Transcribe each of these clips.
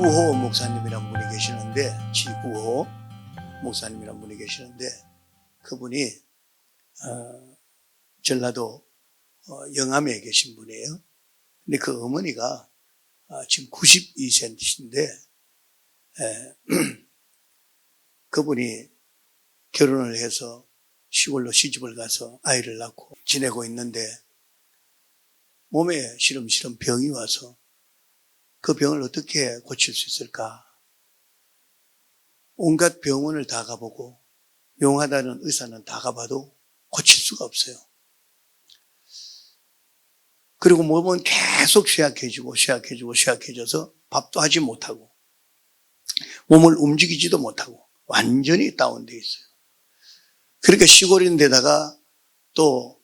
지구호 목사님이란 분이 계시는데, 지구호 목사님이란 분이 계시는데, 그분이 전라도 영암에 계신 분이에요. 근데 그 어머니가 지금 92세인데 그분이 결혼을 해서 시골로 시집을 가서 아이를 낳고 지내고 있는데 몸에 시름시름 병이 와서 그 병을 어떻게 고칠 수 있을까? 온갖 병원을 다 가보고 용하다는 의사는 다 가봐도 고칠 수가 없어요. 그리고 몸은 계속 쇠약해져서 밥도 하지 못하고 몸을 움직이지도 못하고 완전히 다운되어 있어요. 그러니까 시골인데다가 또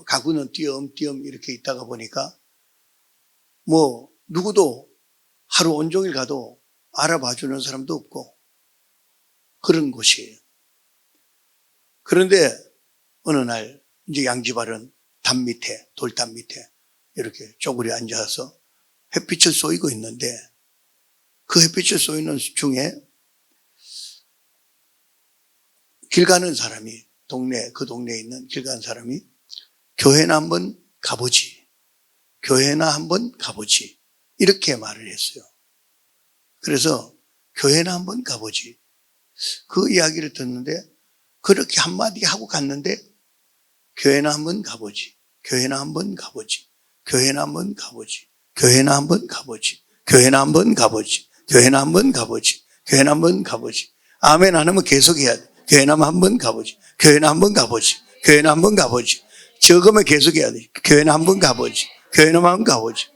가구는 띄엄띄엄 이렇게 있다가 보니까 뭐 누구도 하루 온종일 가도 알아봐주는 사람도 없고 그런 곳이에요. 그런데 어느 날 이제 양지발은 담 밑에, 돌담 밑에 이렇게 쪼그려 앉아서 햇빛을 쏘이고 있는데 그 햇빛을 쏘이는 중에 길 가는 사람이 그 동네에 있는 길 가는 사람이 교회나 한번 가보지. 교회나 한번 가보지. 이렇게 말을 했어요. 그래서 교회나 한번 가보지. 그 이야기를 듣는데 그렇게 한마디 하고 갔는데 교회나 한번 가보지. 교회나 한번 가보지. 교회나 한번 가보지. 교회나 한번 가보지. 교회나 한번 가보지. 교회나 한번 가보지. 교회나 한번 가보지. 아멘 안 하면 계속 해야 돼. 교회나 한번 가보지. 교회나 한번 가보지. 교회나 한번 가보지. 적으면 계속 해야 돼. 교회나 한번 가보지. 교회나 한번 가보지.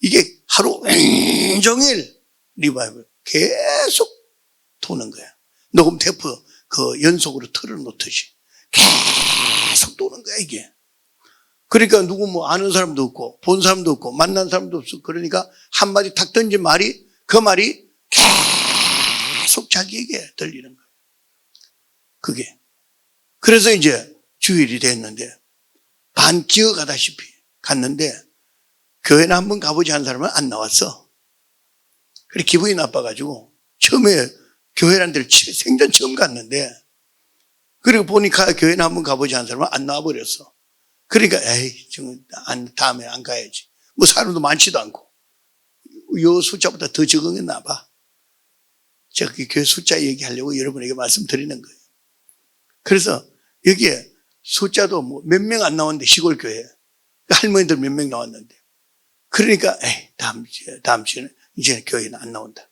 이게 하루 종일 리바이벌 계속 도는 거야. 녹음 테이프 그 연속으로 틀어놓듯이 계속 도는 거야 이게. 그러니까 누구 뭐 아는 사람도 없고 본 사람도 없고 만난 사람도 없고 그러니까 한마디 탁 던진 말이 그 말이 계속 자기에게 들리는 거예요. 그게. 그래서 이제 주일이 됐는데 반 기어가다시피 갔는데 교회나 한번 가보지 한 사람은 안 나왔어. 그래 기분이 나빠가지고 처음에 교회라는 데를 생전 처음 갔는데 그리고 보니까 교회나 한번 가보지 한 사람은 안 나와버렸어. 그러니까 에이 다음에 안 가야지. 뭐 사람도 많지도 않고 요 숫자보다 더 적응했나 봐. 제가 그 교회 숫자 얘기하려고 여러분에게 말씀드리는 거예요. 그래서 여기에 숫자도 뭐 몇 명 안 나왔는데 시골 교회 할머니들 몇 명 나왔는데 그러니까 에이 다음 주에는 이제 교회는 안 나온다.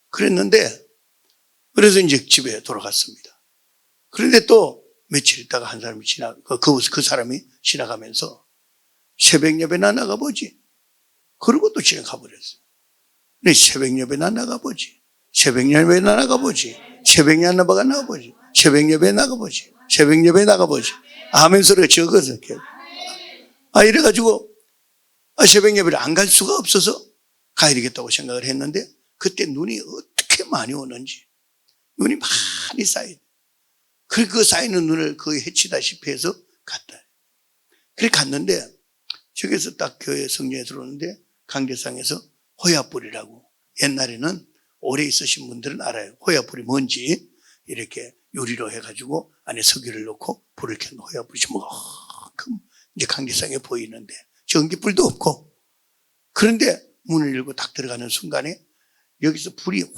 그랬는데 그래서 이제 집에 돌아갔습니다. 그런데 또 며칠 있다가 한 사람이 그 사람이 지나가면서 새벽 예배나 나가보지. 그러고 또 지나가버렸어요. 근데 새벽 예배나 나가보지. 새벽 예배나 나가보지. 새벽 예배나 나가보지. 새벽 예배 나가보지. 새벽 예배 나가보지. 아멘 소리가 적어서. 이래가지고 새벽 예배를 안 갈 수가 없어서 가야 되겠다고 생각을 했는데 그때 눈이 어떻게 많이 오는지 눈이 많이 쌓이고 그 쌓이는 눈을 거의 헤치다시피 해서 갔다. 그래 갔는데 저기서 딱 교회 성전에 들어오는데 강대상에서 호야불이라고 옛날에는 오래 있으신 분들은 알아요. 호야불이 뭔지 이렇게 유리로 해가지고 안에 석유를 넣고 불을 켜는 호야불이 조금 이제 강대상에 보이는데 전기불도 없고 그런데 문을 열고 딱 들어가는 순간에 여기서 불이 확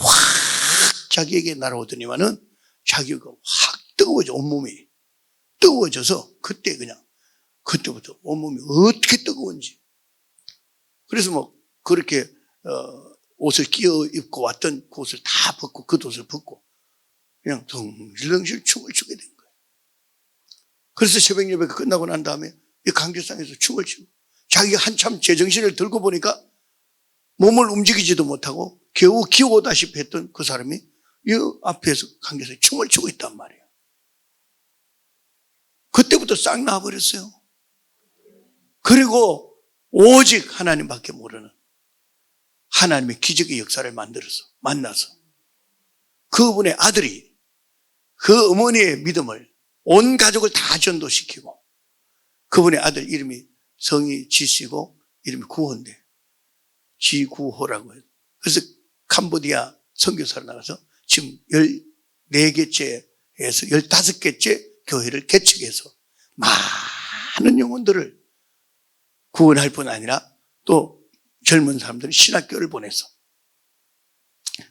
자기에게 날아오더니만은 자기가 확 뜨거워져 온몸이 뜨거워져서 그때부터 온몸이 어떻게 뜨거운지 그래서 뭐 그렇게 옷을 끼어 입고 왔던 그 옷을 다 벗고 그 옷을 벗고 그냥 덩실덩실 춤을 추게 된 거예요. 그래서 새벽 예배가 끝나고 난 다음에 이 강제상에서 춤을 추고 자기가 한참 제정신을 들고 보니까 몸을 움직이지도 못하고 겨우 기어오다시피 했던 그 사람이 이 앞에서 강제상에 춤을 추고 있단 말이에요. 그때부터 싹 나와버렸어요. 그리고 오직 하나님밖에 모르는 하나님의 기적의 역사를 만나서 그분의 아들이 그 어머니의 믿음을 온 가족을 다 전도시키고 그분의 아들 이름이 성이 지씨고 이름이 구호인데 지구호라고 해요. 그래서 캄보디아 선교사로 나가서 지금 14개째에서 15개째 교회를 개척해서 많은 영혼들을 구원할 뿐 아니라 또 젊은 사람들은 신학교를 보내서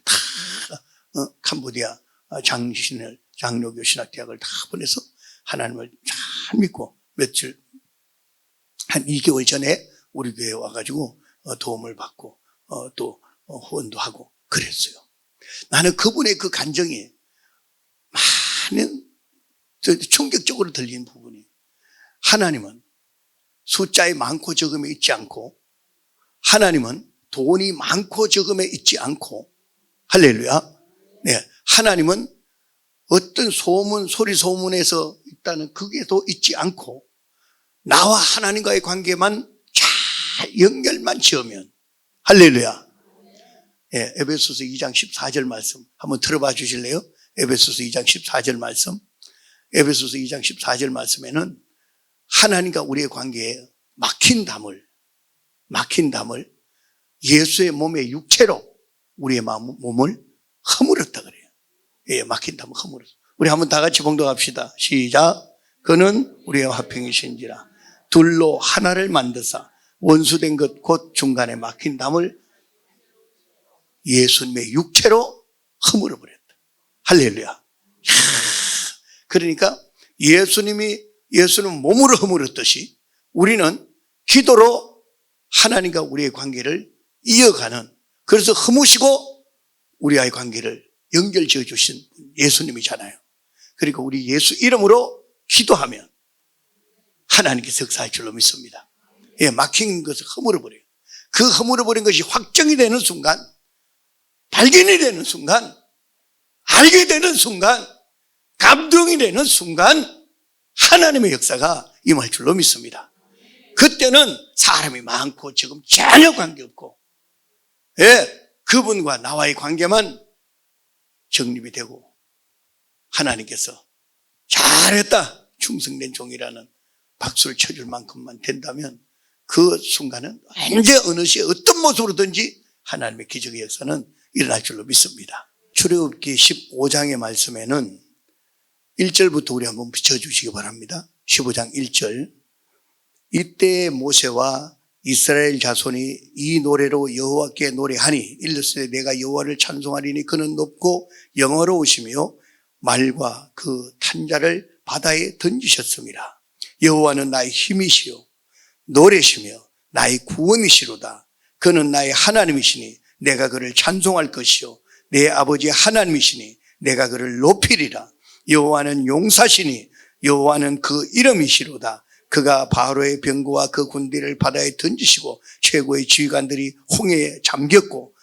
다 캄보디아 장로교 신학대학을 다 보내서 하나님을 잘 믿고 며칠 한 2개월 전에 우리 교회에 와가지고 도움을 받고 또 후원도 하고 그랬어요. 나는 그분의 그 간정이 많은 충격적으로 들린 부분이, 하나님은 숫자에 많고 적음에 있지 않고, 하나님은 돈이 많고 적음에 있지 않고, 할렐루야. 네, 하나님은 어떤 소리 소문에서 있다는 그게도 있지 않고, 나와 하나님과의 관계만 잘 연결만 지으면, 할렐루야. 예, 에베소서 2장 14절 말씀 한번 들어봐 주실래요? 에베소서 2장 14절 말씀. 에베소서 2장 14절 말씀에는 하나님과 우리의 관계에 막힌 담을 예수의 몸의 육체로 우리의 몸을 허물었다 그래요. 예, 막힌 담을 허물었어. 우리 한번 다 같이 봉독합시다. 시작. 그는 우리의 화평이신지라 둘로 하나를 만드사 원수된 것 곧 중간에 막힌 담을 예수님의 육체로 허물어 버렸다. 할렐루야. 그러니까 예수는 몸으로 허물었듯이 우리는 기도로 하나님과 우리의 관계를 이어가는, 그래서 허무시고 우리와의 관계를 연결 지어 주신 예수님이잖아요. 그러니까 우리 예수 이름으로 기도하면 하나님께서 역사할 줄로 믿습니다. 예, 막힌 것을 허물어버려요. 그 허물어버린 것이 확정이 되는 순간, 발견이 되는 순간, 알게 되는 순간, 감동이 되는 순간 하나님의 역사가 임할 줄로 믿습니다. 그때는 사람이 많고 지금 전혀 관계없고, 예, 그분과 나와의 관계만 정립이 되고 하나님께서 잘했다, 충성된 종이라는 박수를 쳐줄 만큼만 된다면 그 순간은 언제 어느 시에 어떤 모습으로든지 하나님의 기적의 역사는 일어날 줄로 믿습니다. 출애굽기 15장의 말씀에는 1절부터 우리 한번 비춰주시기 바랍니다. 15장 1절. 이때 모세와 이스라엘 자손이 이 노래로 여호와께 노래하니 일렀으되 내가 여호와를 찬송하리니 그는 높고 영어로우시며 말과 그 탄자를 바다에 던지셨습니다. 여호와는 나의 힘이시요 노래시며 나의 구원이시로다. 그는 나의 하나님이시니 내가 그를 찬송할 것이요 내 아버지 하나님이시니 내가 그를 높이리라. 여호와는 용사시니 여호와는 그 이름이시로다. 그가 바로의 병거와 그 군대를 바다에 던지시고 최고의 지휘관들이 홍해에 잠겼고,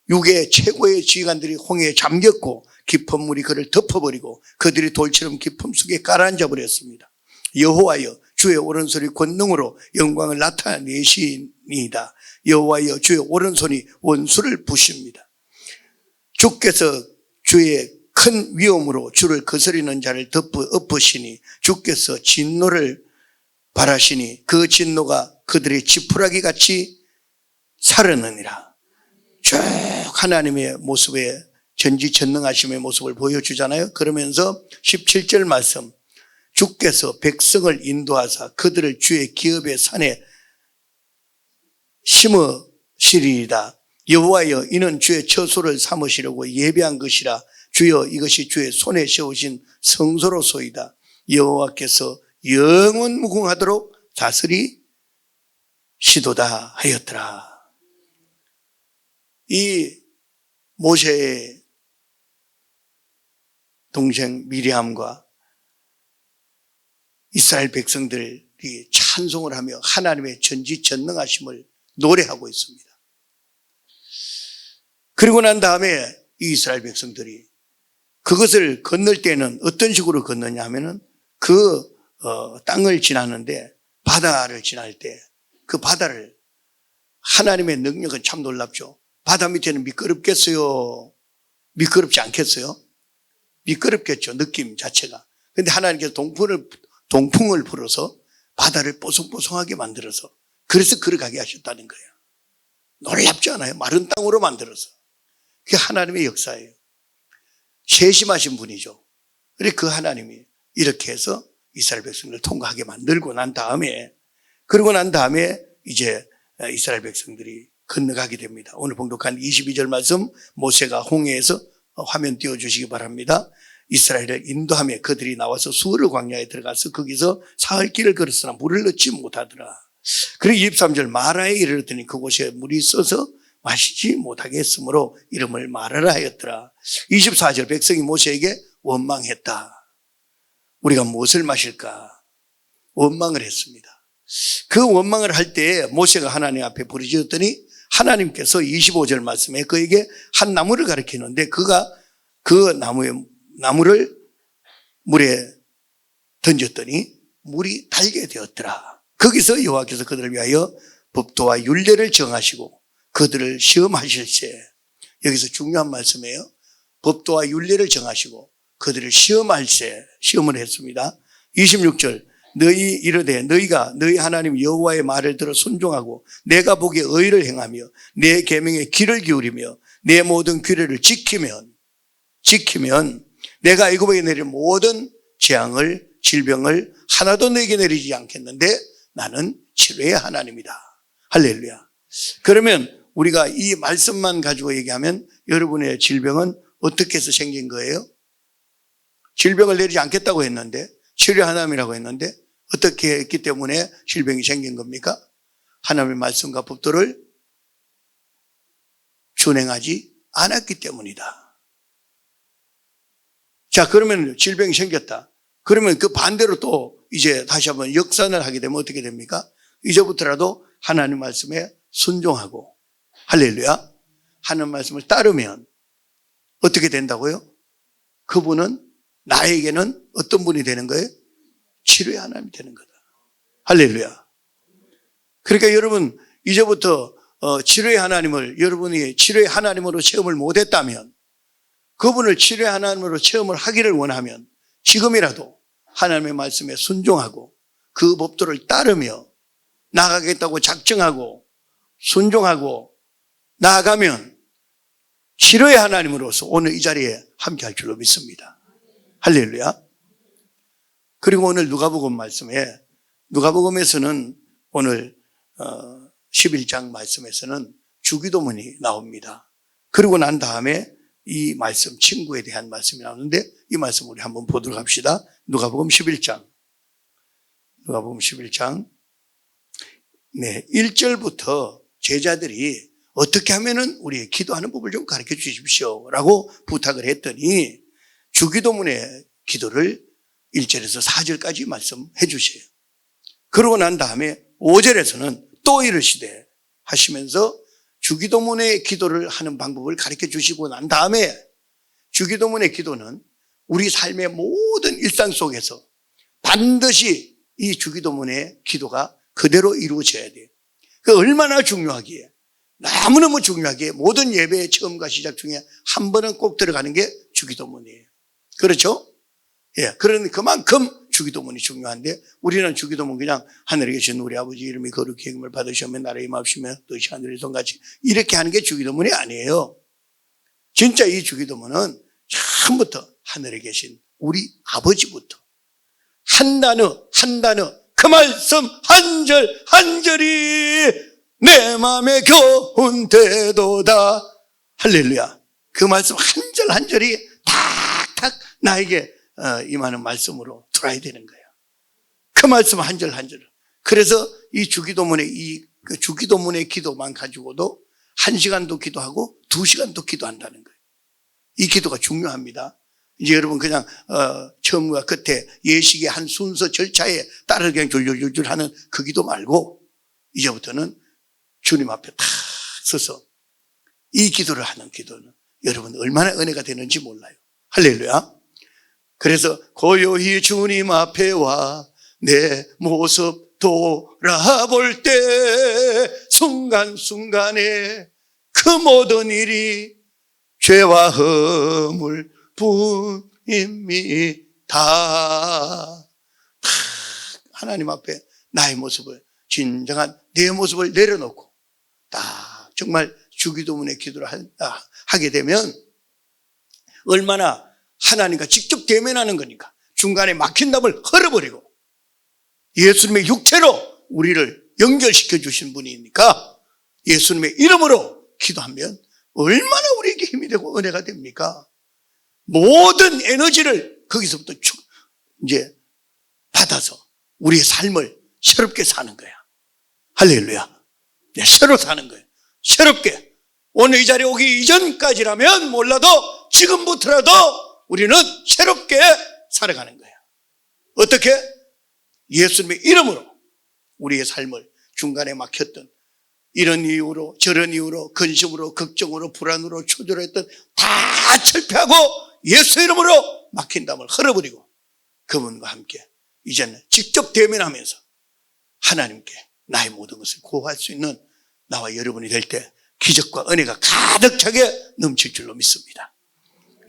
육의 최고의 지휘관들이 홍해에 잠겼고 깊은 물이 그를 덮어버리고 그들이 돌처럼 깊음 속에 가라앉아 버렸습니다. 여호와여 주의 오른손이 권능으로 영광을 나타내시니이다. 여호와여 주의 오른손이 원수를 부십니다. 주께서 주의 큰 위엄으로 주를 거스리는 자를 엎으시니 주께서 진노를 바라시니 그 진노가 그들의 지푸라기 같이 사르느니라. 쭉 하나님의 모습에 전지전능하심의 모습을 보여주잖아요. 그러면서 17절 말씀, 주께서 백성을 인도하사 그들을 주의 기업의 산에 심으시리이다. 여호와여 이는 주의 처소를 삼으시려고 예비한 것이라. 주여 이것이 주의 손에 세우신 성소로소이다. 여호와께서 영원 무궁하도록 다스리시도다 하였더라. 이 모세의 동생 미리암과 이스라엘 백성들이 찬송을 하며 하나님의 전지전능하심을 노래하고 있습니다. 그리고 난 다음에 이 이스라엘 백성들이 그것을 건널 때는 어떤 식으로 건너냐 하면은 땅을 지나는데 바다를 지날 때 그 바다를, 하나님의 능력은 참 놀랍죠. 바다 밑에는 미끄럽겠어요? 미끄럽지 않겠어요? 미끄럽겠죠, 느낌 자체가. 근데 하나님께서 동풍을 불어서 바다를 뽀송뽀송하게 만들어서 그래서 걸어가게 하셨다는 거예요. 놀랍지 않아요? 마른 땅으로 만들어서. 그게 하나님의 역사예요. 세심하신 분이죠. 그래서 그 하나님이 이렇게 해서 이스라엘 백성들을 통과하게 만들고 난 다음에, 그러고 난 다음에 이제 이스라엘 백성들이 건너가게 됩니다. 오늘 봉독한 22절 말씀, 모세가 홍해에서 화면 띄워주시기 바랍니다. 이스라엘을 인도하며 그들이 나와서 수르 광야에 들어가서 거기서 사흘 길을 걸었으나 물을 얻지 못하더라. 그리고 23절 마라에 이르렀더니 그곳에 물이 써서 마시지 못하게 했으므로 이름을 마라라 하였더라. 24절 백성이 모세에게 원망했다. 우리가 무엇을 마실까? 원망을 했습니다. 그 원망을 할 때 모세가 하나님 앞에 부르짖었더니 하나님께서 25절 말씀에 그에게 한 나무를 가리키는데 그가 그 나무를 물에 던졌더니 물이 달게 되었더라. 거기서 여호와께서 그들을 위하여 법도와 율례를 정하시고 그들을 시험하실세. 여기서 중요한 말씀이에요. 법도와 율례를 정하시고 그들을 시험할세. 시험을 했습니다. 26절 너희 이르되 너희가 너희 하나님 여호와의 말을 들어 순종하고 내가 보기에 의를 행하며 내 계명에 귀를 기울이며 내 모든 규례를 지키면 내가 애굽에게 내린 모든 재앙을 질병을 하나도 내게 내리지 않겠는데 나는 치료의 하나님이다. 할렐루야. 그러면 우리가 이 말씀만 가지고 얘기하면 여러분의 질병은 어떻게 해서 생긴 거예요? 질병을 내리지 않겠다고 했는데, 치료 하나님이라고 했는데 어떻게 했기 때문에 질병이 생긴 겁니까? 하나님의 말씀과 법도를 준행하지 않았기 때문이다. 자, 그러면 질병이 생겼다. 그러면 그 반대로 또 이제 다시 한번 역산을 하게 되면 어떻게 됩니까? 이제부터라도 하나님 말씀에 순종하고, 할렐루야, 하나님 말씀을 따르면 어떻게 된다고요? 그분은 나에게는 어떤 분이 되는 거예요? 치료의 하나님이 되는 거다. 할렐루야. 그러니까 여러분 이제부터 치료의 하나님을 여러분이 치료의 하나님으로 체험을 못했다면, 그분을 치료의 하나님으로 체험을 하기를 원하면 지금이라도 하나님의 말씀에 순종하고 그 법도를 따르며 나아가겠다고 작정하고 순종하고 나아가면 치료의 하나님으로서 오늘 이 자리에 함께 할 줄로 믿습니다. 할렐루야. 그리고 오늘 누가복음 말씀에, 누가복음에서는 오늘 11장 말씀에서는 주기도문이 나옵니다. 그리고 난 다음에 이 말씀, 친구에 대한 말씀이 나오는데 이 말씀 우리 한번 보도록 합시다. 누가복음 11장. 누가복음 11장. 네, 1절부터 제자들이 어떻게 하면은 우리 기도하는 법을 좀 가르쳐 주십시오 라고 부탁을 했더니 주기도문의 기도를 1절에서 4절까지 말씀해 주세요. 그러고 난 다음에 5절에서는 또 이르시되 하시면서 주기도문의 기도를 하는 방법을 가르쳐 주시고 난 다음에 주기도문의 기도는 우리 삶의 모든 일상 속에서 반드시 이 주기도문의 기도가 그대로 이루어져야 돼요. 그 얼마나 중요하기에, 너무너무 중요하기에 모든 예배의 처음과 시작 중에 한 번은 꼭 들어가는 게 주기도문이에요. 그렇죠? 예, 그러니 그만큼 주기도문이 중요한데 우리는 주기도문 그냥 하늘에 계신 우리 아버지 이름이 거룩히 여김을 받으시며 나라의 임하시며 뜻이 하늘에서 같이 이렇게 하는 게 주기도문이 아니에요. 진짜 이 주기도문은 처음부터 하늘에 계신 우리 아버지부터 한 단어 한 단어 그 말씀 한 절 한 절이 내 마음에 겨운대도다. 할렐루야. 그 말씀 한 절 한 절이 탁탁 나에게 임하는 말씀으로 들어야 되는 거예요. 그 말씀 한 절 한 절. 그래서 이 주기도문의 주기도문의 기도만 가지고도 1시간도 기도하고 2시간도 기도한다는 거예요. 이 기도가 중요합니다. 이제 여러분 그냥 처음과 끝에 예식의 한 순서 절차에 따라 그냥 줄줄줄줄 하는 그 기도 말고 이제부터는 주님 앞에 탁 서서 이 기도를 하는 기도는 여러분 얼마나 은혜가 되는지 몰라요. 할렐루야. 그래서 고요히 주님 앞에 와 내 모습 돌아볼 때 순간순간에 그 모든 일이 죄와 허물 뿐입니다. 하나님 앞에 나의 모습을, 진정한 내 모습을 내려놓고 딱 정말 주기도문의 기도를 하게 되면 얼마나 하나님과 직접 대면하는 거니까 중간에 막힌 담을 헐어버리고 예수님의 육체로 우리를 연결시켜 주신 분이니까 예수님의 이름으로 기도하면 얼마나 우리에게 힘이 되고 은혜가 됩니까? 모든 에너지를 거기서부터 이제 받아서 우리의 삶을 새롭게 사는 거야. 할렐루야. 네, 새로 사는 거예요. 새롭게. 오늘 이 자리에 오기 이전까지라면 몰라도 지금부터라도 우리는 새롭게 살아가는 거야. 어떻게? 예수님의 이름으로 우리의 삶을 중간에 막혔던 이런 이유로 저런 이유로 근심으로 걱정으로 불안으로 초조했던 다 철폐하고 예수 이름으로 막힌 담을 헐어버리고 그분과 함께 이제는 직접 대면하면서 하나님께 나의 모든 것을 고할 수 있는 나와 여러분이 될 때 기적과 은혜가 가득 차게 넘칠 줄로 믿습니다.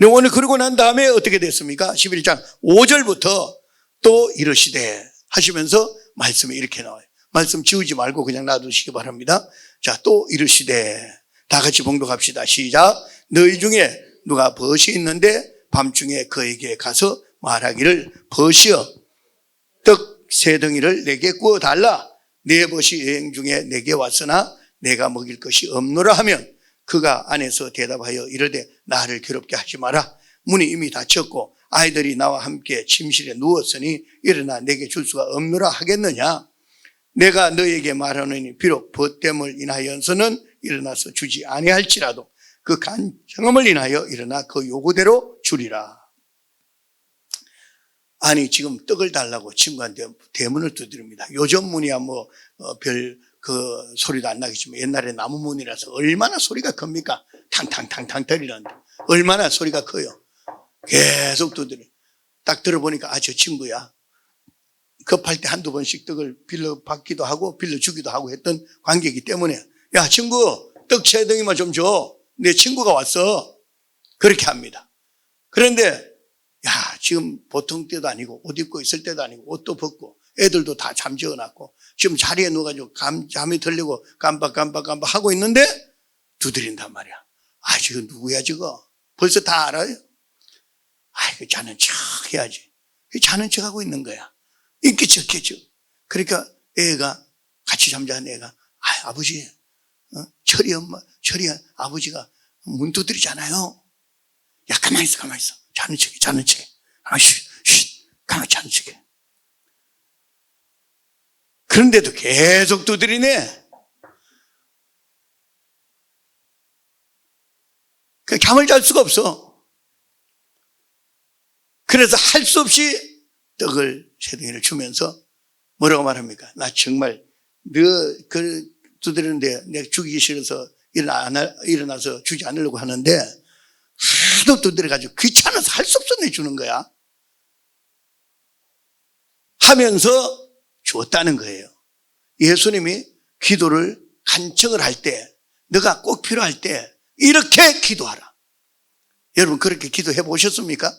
오늘 그러고 난 다음에 어떻게 됐습니까? 11장 5절부터 또 이르시되 하시면서 말씀이 이렇게 나와요. 말씀 지우지 말고 그냥 놔두시기 바랍니다. 자, 또 이르시되 다 같이 봉독합시다. 시작. 너희 중에 누가 벗이 있는데 밤중에 그에게 가서 말하기를 벗이여 떡 세 덩이를 내게 구워 달라. 내 벗이 여행 중에 내게 왔으나 내가 먹일 것이 없노라 하면 그가 안에서 대답하여 이르되 나를 괴롭게 하지 마라. 문이 이미 닫혔고 아이들이 나와 함께 침실에 누웠으니 일어나 내게 줄 수가 없노라 하겠느냐. 내가 너에게 말하노니 비록 벗됨을 인하여서는 일어나서 주지 아니할지라도 그 간청함을 인하여 일어나 그 요구대로 주리라. 아니 지금 떡을 달라고 친구한테 대문을 두드립니다. 요즘 문이야 별 소리도 안 나겠지만 옛날에 나무 문이라서 얼마나 소리가 큽니까? 탕탕탕탕 터리는데 얼마나 소리가 커요. 계속 두드려. 딱 들어보니까 저 친구야. 급할 때 한두 번씩 떡을 빌려받기도 하고 빌려주기도 하고 했던 관계이기 때문에 야 친구 떡 세 덩이만 좀 줘. 내 친구가 왔어. 그렇게 합니다. 그런데 야 지금 보통 때도 아니고 옷 입고 있을 때도 아니고 옷도 벗고 애들도 다 잠재워놨고 지금 자리에 누워가지고 잠이 들려고 깜빡 하고 있는데 두드린단 말이야. 지금 누구야 지금? 벌써 다 알아요? 자는 척 해야지. 자는 척 하고 있는 거야. 있겠죠. 그러니까 애가 같이 잠자는 애가 아버지 철이 아버지가 문 두드리잖아요. 야 가만히 있어 자는 척해 가만히 자는 척해. 그런데도 계속 두드리네. 잠을 잘 수가 없어. 그래서 할 수 없이 떡을 세 덩이를 주면서 뭐라고 말합니까? 나 정말 너 두드리는데 내가 주기 싫어서 일어나서 주지 않으려고 하는데 하도 두드려가지고 귀찮아서 할 수 없어 내주는 거야. 하면서 주었다는 거예요. 예수님이 기도를 간청을 할 때 너가 꼭 필요할 때 이렇게 기도하라. 여러분 그렇게 기도해 보셨습니까?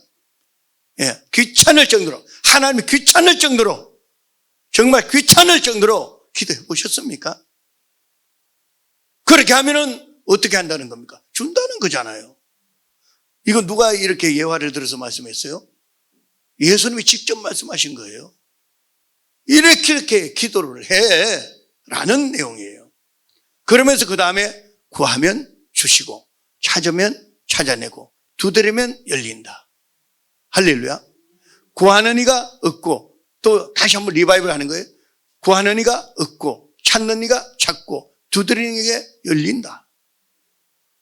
예, 귀찮을 정도로 하나님이 귀찮을 정도로 정말 귀찮을 정도로 기도해 보셨습니까? 그렇게 하면은 어떻게 한다는 겁니까? 준다는 거잖아요. 이거 누가 이렇게 예화를 들어서 말씀했어요? 예수님이 직접 말씀하신 거예요. 이렇게 기도를 해 라는 내용이에요. 그러면서 그 다음에 구하면 주시고 찾으면 찾아내고 두드리면 열린다. 할렐루야. 구하는 이가 얻고 또 다시 한번 리바이벌 하는 거예요. 구하는 이가 얻고 찾는 이가 찾고 두드리는 이게 열린다.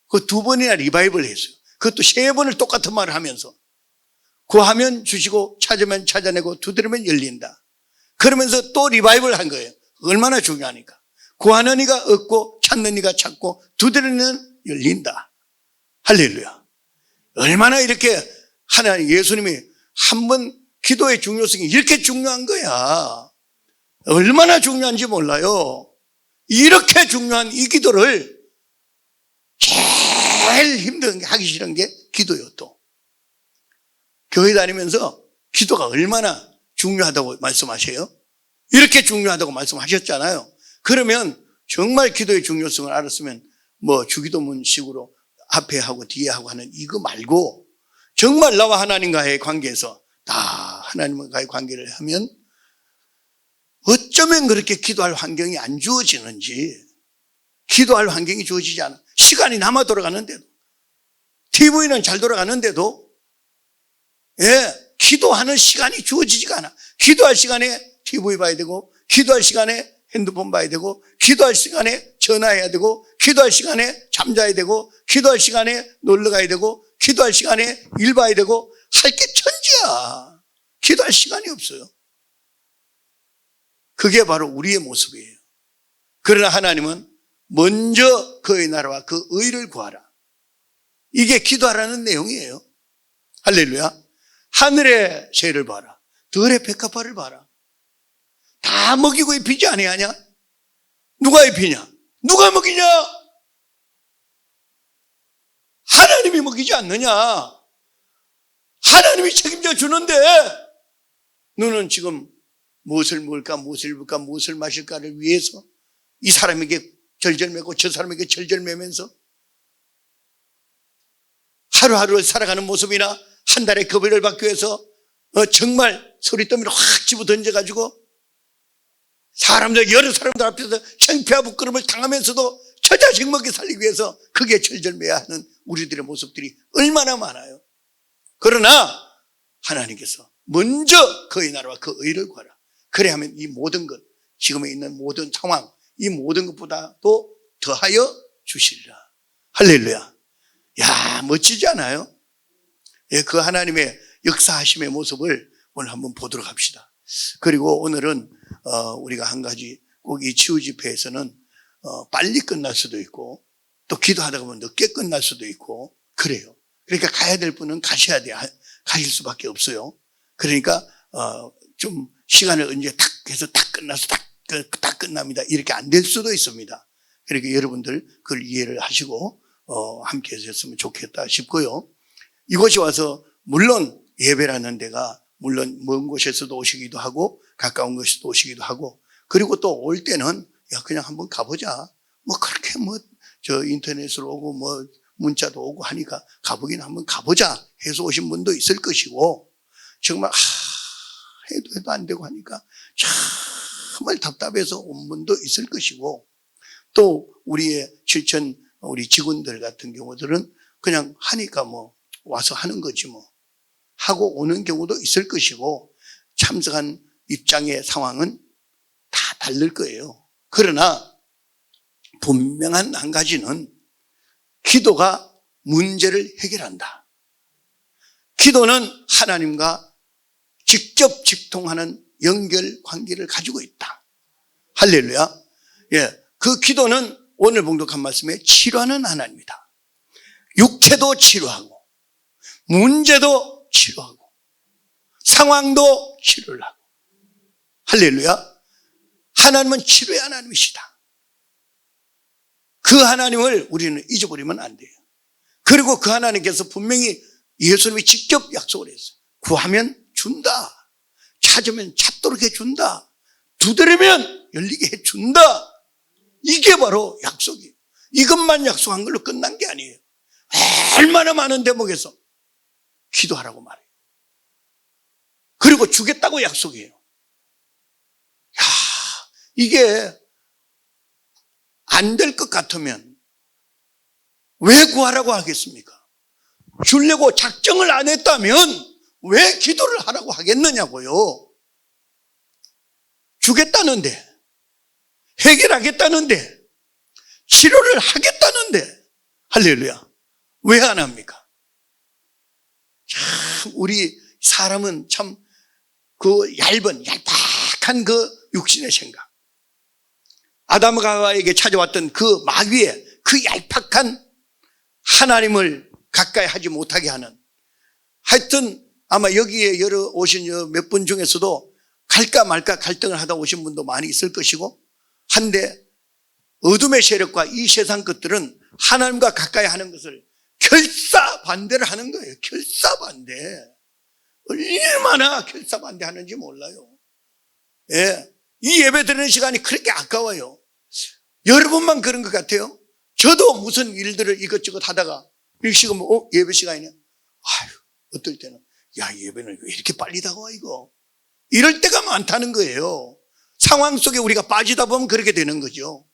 그 두 번이나 리바이벌 했어요. 그것도 세 번을 똑같은 말을 하면서 구하면 주시고 찾으면 찾아내고 두드리면 열린다. 그러면서 또 리바이벌 한 거예요. 얼마나 중요하니까. 구하는 이가 얻고 찾는 이가 찾고 두드리는 열린다. 할렐루야. 얼마나 이렇게 하나님 예수님이 한 번 기도의 중요성이 이렇게 중요한 거야. 얼마나 중요한지 몰라요. 이렇게 중요한 이 기도를 제일 힘든 게 하기 싫은 게 기도예요. 또 교회 다니면서 기도가 얼마나 중요하다고 말씀하세요? 이렇게 중요하다고 말씀하셨잖아요. 그러면 정말 기도의 중요성을 알았으면 뭐 주기도문식으로 앞에 하고 뒤에 하고 하는 이거 말고 정말 나와 하나님과의 관계에서 다 하나님과의 관계를 하면 어쩌면 그렇게 기도할 환경이 안 주어지는지, 기도할 환경이 주어지지 않아. 시간이 남아 돌아가는데도, TV는 잘 돌아가는데도, 기도하는 시간이 주어지지가 않아. 기도할 시간에 TV 봐야 되고, 기도할 시간에 핸드폰 봐야 되고, 기도할 시간에 전화해야 되고, 기도할 시간에 잠자야 되고, 기도할 시간에 놀러 가야 되고, 기도할 시간에 일 봐야 되고, 할 게 천지야. 기도할 시간이 없어요. 그게 바로 우리의 모습이에요. 그러나 하나님은 먼저 그의 나라와 그 의를 구하라. 이게 기도하라는 내용이에요. 할렐루야. 하늘의 새를 봐라. 들의 백합화를 봐라. 다 먹이고 입히지 아니하냐? 누가 입히냐? 누가 먹이냐? 하나님이 먹이지 않느냐? 하나님이 책임져 주는데 너는 지금 무엇을 먹을까, 무엇을 입을까, 무엇을 마실까를 위해서 이 사람에게 절절매고 저 사람에게 절절매면서 하루하루를 살아가는 모습이나 한 달에 급여를 받기 위해서 정말 소리더미를 확 집어 던져가지고 사람들, 여러 사람들 앞에서 창피하고 부끄러움을 당하면서도 저 자식 먹여 살리기 위해서 그게 절절매야 하는 우리들의 모습들이 얼마나 많아요. 그러나 하나님께서 먼저 그의 나라와 그 의를 구하라. 그래야 하면 이 모든 것, 지금에 있는 모든 상황, 이 모든 것보다도 더하여 주시리라. 할렐루야. 야, 멋지지 않아요? 그 하나님의 역사하심의 모습을 오늘 한번 보도록 합시다. 그리고 오늘은 우리가 한 가지, 꼭 이 치유 집회에서는 빨리 끝날 수도 있고 또 기도하다 보면 늦게 끝날 수도 있고 그래요. 그러니까 가야 될 분은 가셔야 돼요. 가실 수밖에 없어요. 그러니까 좀 시간을 언제 탁 해서 딱 끝나서 딱 끝납니다. 이렇게 안 될 수도 있습니다. 그러니까 여러분들 그걸 이해를 하시고 함께 하셨으면 좋겠다 싶고요. 이곳에 와서 물론 예배라는 데가 물론 먼 곳에서도 오시기도 하고 가까운 곳에서도 오시기도 하고 그리고 또 올 때는 야 그냥 한번 가보자. 뭐 그렇게 뭐 저 인터넷으로 오고 뭐 문자도 오고 하니까 가보긴 한번 가보자 해서 오신 분도 있을 것이고 정말 해도 안 되고 하니까 정말 답답해서 온 분도 있을 것이고 또 우리의 실천 우리 직원들 같은 경우들은 그냥 하니까 뭐 와서 하는 거지 뭐 하고 오는 경우도 있을 것이고 참석한 입장의 상황은 다 다를 거예요. 그러나 분명한 한 가지는 기도가 문제를 해결한다. 기도는 하나님과 직접 직통하는 연결 관계를 가지고 있다. 할렐루야. 그 기도는 오늘 봉독한 말씀에 치료하는 하나님이다. 육체도 치료하고 문제도 치료하고 상황도 치료를 하고 할렐루야. 하나님은 치료의 하나님이시다. 그 하나님을 우리는 잊어버리면 안 돼요. 그리고 그 하나님께서 분명히 예수님이 직접 약속을 했어요. 구하면 준다. 찾으면 찾도록 해준다. 두드리면 열리게 해준다. 이게 바로 약속이에요. 이것만 약속한 걸로 끝난 게 아니에요. 얼마나 많은 대목에서 기도하라고 말해요. 그리고 주겠다고 약속이에요. 야, 이게 안 될 것 같으면 왜 구하라고 하겠습니까? 주려고 작정을 안 했다면 왜 기도를 하라고 하겠느냐고요. 주겠다는데, 해결하겠다는데, 치료를 하겠다는데, 할렐루야. 왜 안 합니까? 참, 우리 사람은 참 그 얄팍한 그 육신의 생각. 아담과 하와에게 찾아왔던 그 마귀의 그 얄팍한 하나님을 가까이 하지 못하게 하는 하여튼 아마 여기에 오신 몇 분 중에서도 갈까 말까 갈등을 하다 오신 분도 많이 있을 것이고 한데 어둠의 세력과 이 세상 것들은 하나님과 가까이 하는 것을 결사반대를 하는 거예요. 결사반대. 얼마나 결사반대하는지 몰라요. 이 예배 드리는 시간이 그렇게 아까워요. 여러분만 그런 것 같아요? 저도 무슨 일들을 이것저것 하다가 일시간 예배 시간이네. 아유, 어떨 때는 야, 예배는 왜 이렇게 빨리 다가와 이거. 이럴 때가 많다는 거예요. 상황 속에 우리가 빠지다 보면 그렇게 되는 거죠.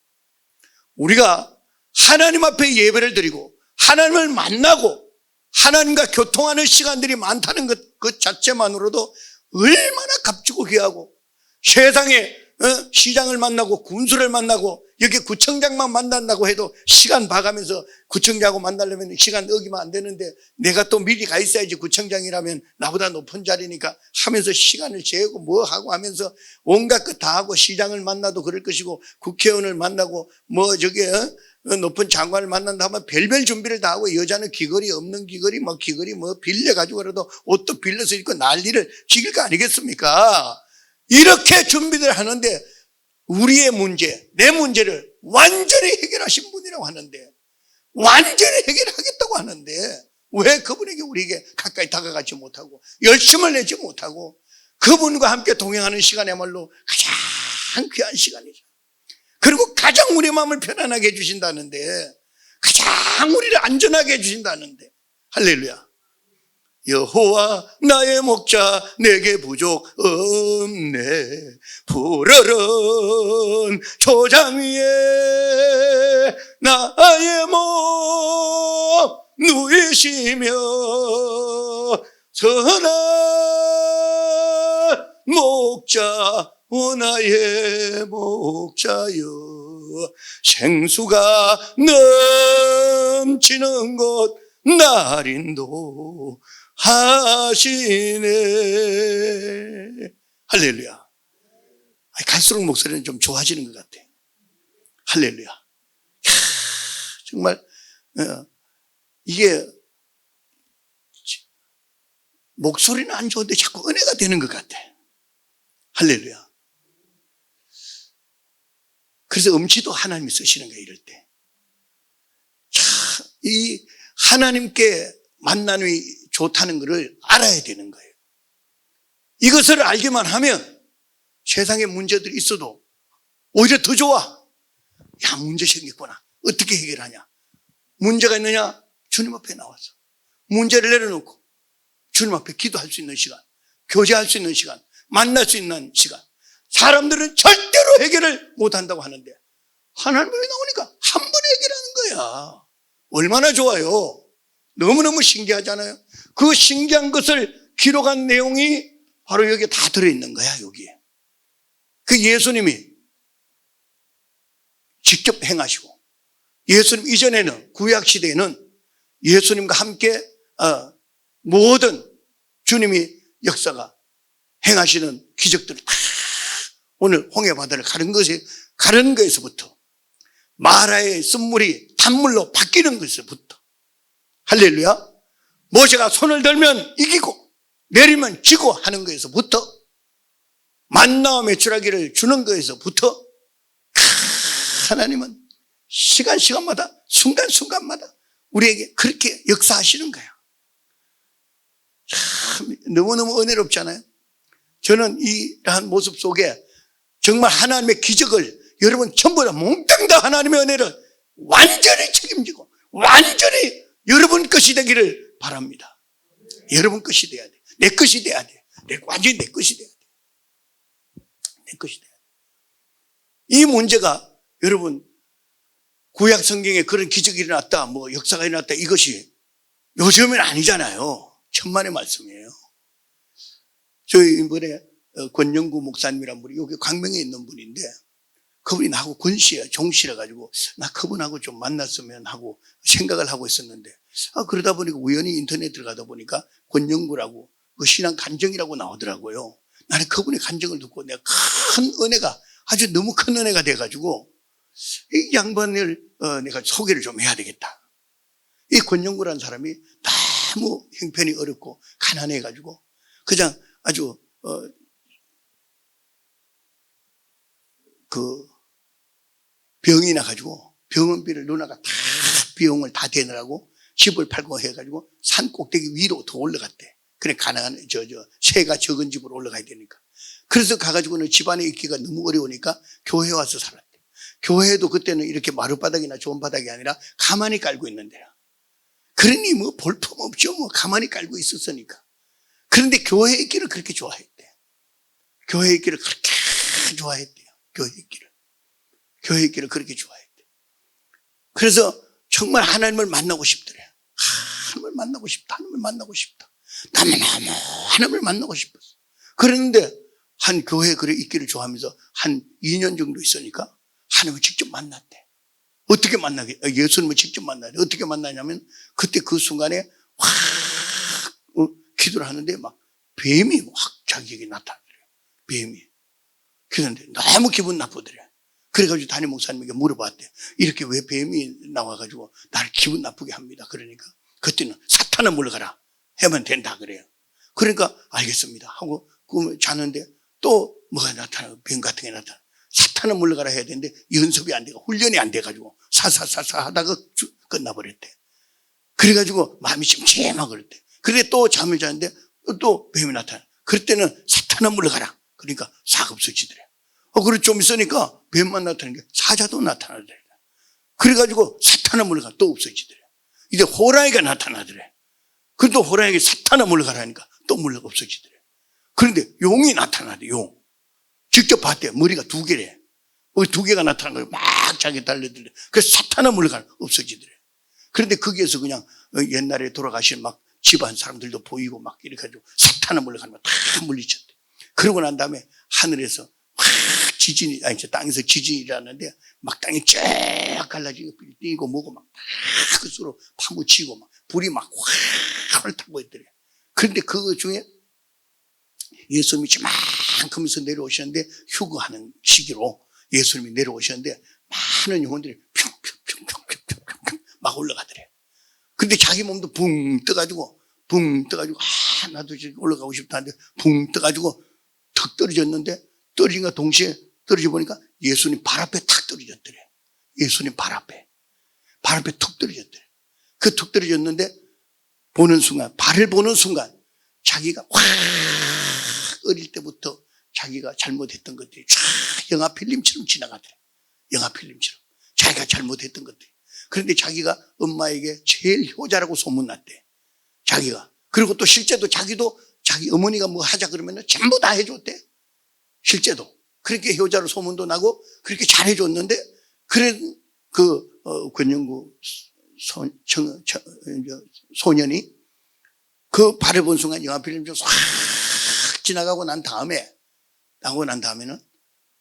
우리가 하나님 앞에 예배를 드리고 하나님을 만나고 하나님과 교통하는 시간들이 많다는 것 자체만으로도 얼마나 값지고 귀하고, 세상에 시장을 만나고 군수를 만나고 여기 구청장만 만난다고 해도 시간 봐가면서 구청장하고 만나려면 시간 어기면 안 되는데, 내가 또 미리 가 있어야지. 구청장이라면 나보다 높은 자리니까 하면서 시간을 재고 뭐 하고 하면서 온갖 것 다 하고, 시장을 만나도 그럴 것이고 국회의원을 만나고 뭐 저기 높은 장관을 만난다 하면 별별 준비를 다 하고, 여자는 귀걸이 없는 귀걸이 귀걸이 빌려가지고 그래도 옷도 빌려서 입고 난리를 지길 거 아니겠습니까? 이렇게 준비를 하는데 우리의 문제, 내 문제를 완전히 해결하신 분이라고 하는데, 완전히 해결하겠다고 하는데 왜 그분에게 우리에게 가까이 다가가지 못하고 열심을 내지 못하고, 그분과 함께 동행하는 시간이야말로 가장 귀한 시간이죠. 그리고 가장 우리 마음을 편안하게 해주신다는데, 가장 우리를 안전하게 해주신다는데, 할렐루야. 여호와 나의 목자 내게 부족 없네. 푸르른 초장 위에 나의 몸 누이시며, 선한 목자 나의 목자여, 생수가 넘치는 곳 날 인도하시네. 할렐루야. 갈수록 목소리는 좀 좋아지는 것 같아요. 할렐루야. 정말 이게 목소리는 안 좋은데 자꾸 은혜가 되는 것 같아. 할렐루야. 그래서 음치도 하나님이 쓰시는 거예요, 이럴 때. 이 하나님께 만남이 좋다는 것을 알아야 되는 거예요. 이것을 알기만 하면 세상에 문제들이 있어도 오히려 더 좋아. 야, 문제 생겼구나. 어떻게 해결하냐? 문제가 있느냐? 주님 앞에 나와서 문제를 내려놓고 주님 앞에 기도할 수 있는 시간, 교제할 수 있는 시간, 만날 수 있는 시간. 사람들은 절대로 해결을 못한다고 하는데 하나님이 나오니까 한 번에 해결하는 거야. 얼마나 좋아요. 너무너무 신기하잖아요. 그 신기한 것을 기록한 내용이 바로 여기에 다 들어있는 거야. 여기에 그 예수님이 직접 행하시고, 예수님 이전에는 구약시대에는 예수님과 함께 모든 주님이 역사가 행하시는 기적들을 다 오늘 홍해바다를 가른 거에서부터 마라의 쓴물이 단물로 바뀌는 것에서부터, 할렐루야, 모세가 손을 들면 이기고 내리면 지고 하는 거에서부터, 만나와 메추라기를 주는 거에서부터 하나님은 시간마다 순간순간마다 우리에게 그렇게 역사하시는 거예요. 참 너무너무 은혜롭잖아요. 저는 이러한 모습 속에 정말 하나님의 기적을 여러분 전부 다 몽땅 다 하나님의 은혜를 완전히 책임지고 완전히 여러분 것이 되기를 바랍니다. 여러분 것이 돼야 돼. 내 것이 돼야 돼. 완전히 내 것이 돼야 돼. 내 것이 돼야 돼. 이 문제가 여러분 구약 성경에 그런 기적이 일어났다, 역사가 일어났다, 이것이 요즘은 아니잖아요. 천만의 말씀이에요. 저희 이번에 권영구 목사님이란 분이 여기 광명에 있는 분인데, 그분이 나하고 권씨야, 종씨라 가지고 나 그분하고 좀 만났으면 하고 생각을 하고 있었는데, 그러다 보니까 우연히 인터넷 들어가다 보니까 권영구라고 그 신앙 간증이라고 나오더라고요. 나는 그분의 간증을 듣고 내가 큰 은혜가, 아주 너무 큰 은혜가 돼가지고 이 양반을 내가 소개를 좀 해야 되겠다. 이 권영구라는 사람이 너무 형편이 어렵고 가난해가지고 그냥 아주 병이 나가지고 병원비를 누나가 다 비용을 다 대느라고 집을 팔고 해가지고 산 꼭대기 위로 더 올라갔대. 그래, 가난한 새가 적은 집으로 올라가야 되니까. 그래서 가가지고는 집안에 있기가 너무 어려우니까 교회 와서 살았대. 교회도 그때는 이렇게 마룻바닥이나 좋은 바닥이 아니라 가만히 깔고 있는 데야. 그러니 뭐 볼품 없죠. 뭐 가만히 깔고 있었으니까. 그런데 교회의 길을 그렇게 좋아했대. 교회의 길을 그렇게 좋아했대요. 교회의 길을. 교회의 길을 그렇게 좋아했대. 그래서 정말 하나님을 만나고 싶더래. 하나님을 만나고 싶다. 하나님을 만나고 싶다. 너무너무 하나님을 만나고 싶었어. 그랬는데 한 교회에 그래 있기를 좋아하면서 한 2년 정도 있으니까 하나님을 직접 만났대. 어떻게 만나게? 예수님을 직접 만나대. 어떻게 만나냐면 그때 그 순간에 확 기도를 하는데 막 뱀이 확 자기에게 나타나더래요. 뱀이. 그런데 너무 기분 나쁘더래. 그래가지고 담임 목사님에게 물어봤대. 이렇게 왜 뱀이 나와가지고 나를 기분 나쁘게 합니다. 그러니까 그때는 사탄아 물러가라 하면 된다 그래요. 그러니까 알겠습니다 하고 꿈을 자는데 또 뭐가 나타나고 뱀 같은 게 나타나. 사탄아 물러가라 해야 되는데 연습이 안 되고 훈련이 안 돼가지고 사사사사 하다가 끝나버렸대. 그래가지고 마음이 찜찜하고 그랬대. 그래 또 잠을 자는데 또 뱀이 나타나. 그럴 때는 사탄아 물러가라. 그러니까 싹 없어지더래. 그리고 좀 있으니까 뱀만 나타나는 게 사자도 나타나더래. 그래가지고 사탄아 물러가 또 없어지더래. 이제 호랑이가 나타나더래. 그래도 호랑이가 사탄아 물러가라니까 또 물러가 없어지더래. 그런데 용이 나타나대. 용. 직접 봤대. 머리가 2개래. 머리 2개가 나타난 거예요. 막 자기 달려들래. 그래서 사탄아 물러가 없어지더래. 그런데 거기에서 그냥 옛날에 돌아가신 막 집안 사람들도 보이고 막 이렇게 가지고 사탄아 물러가는 거 다 물리쳤대. 그러고 난 다음에 하늘에서 확 지진이, 땅에서 지진이 일어났는데 막 땅이 쫙 갈라지고 뛰고 뭐고 막 그수로 파묻히고 막 불이 막 확 타고 있더래. 그런데 그 중에 예수님이 저만큼에서 내려오셨는데 휴거하는 시기로 예수님이 내려오셨는데 많은 영혼들이 평평평평평평 막 올라가더래. 근데 자기 몸도 붕 떠가지고 나도 지금 올라가고 싶다 하는데 붕 떠가지고 턱 떨어졌는데 떨어진과 동시에 떨어져 보니까 예수님 발 앞에 탁 떨어졌더래. 예수님 발 앞에 툭 떨어졌더래. 그 툭 떨어졌는데 발을 보는 순간 자기가 확 어릴 때부터 자기가 잘못했던 것들이 쫙 영화 필름처럼 지나가더래. 영화 필름처럼 자기가 잘못했던 것들이. 그런데 자기가 엄마에게 제일 효자라고 소문났대. 자기가. 그리고 또 실제도 자기도 자기 어머니가 뭐 하자 그러면 전부 다 해줬대. 실제도. 그렇게 효자로 소문도 나고 그렇게 잘해줬는데 그래 권영구 소년이 그 발을 본 순간 영화 필름처럼 싹 지나가고 난 다음에는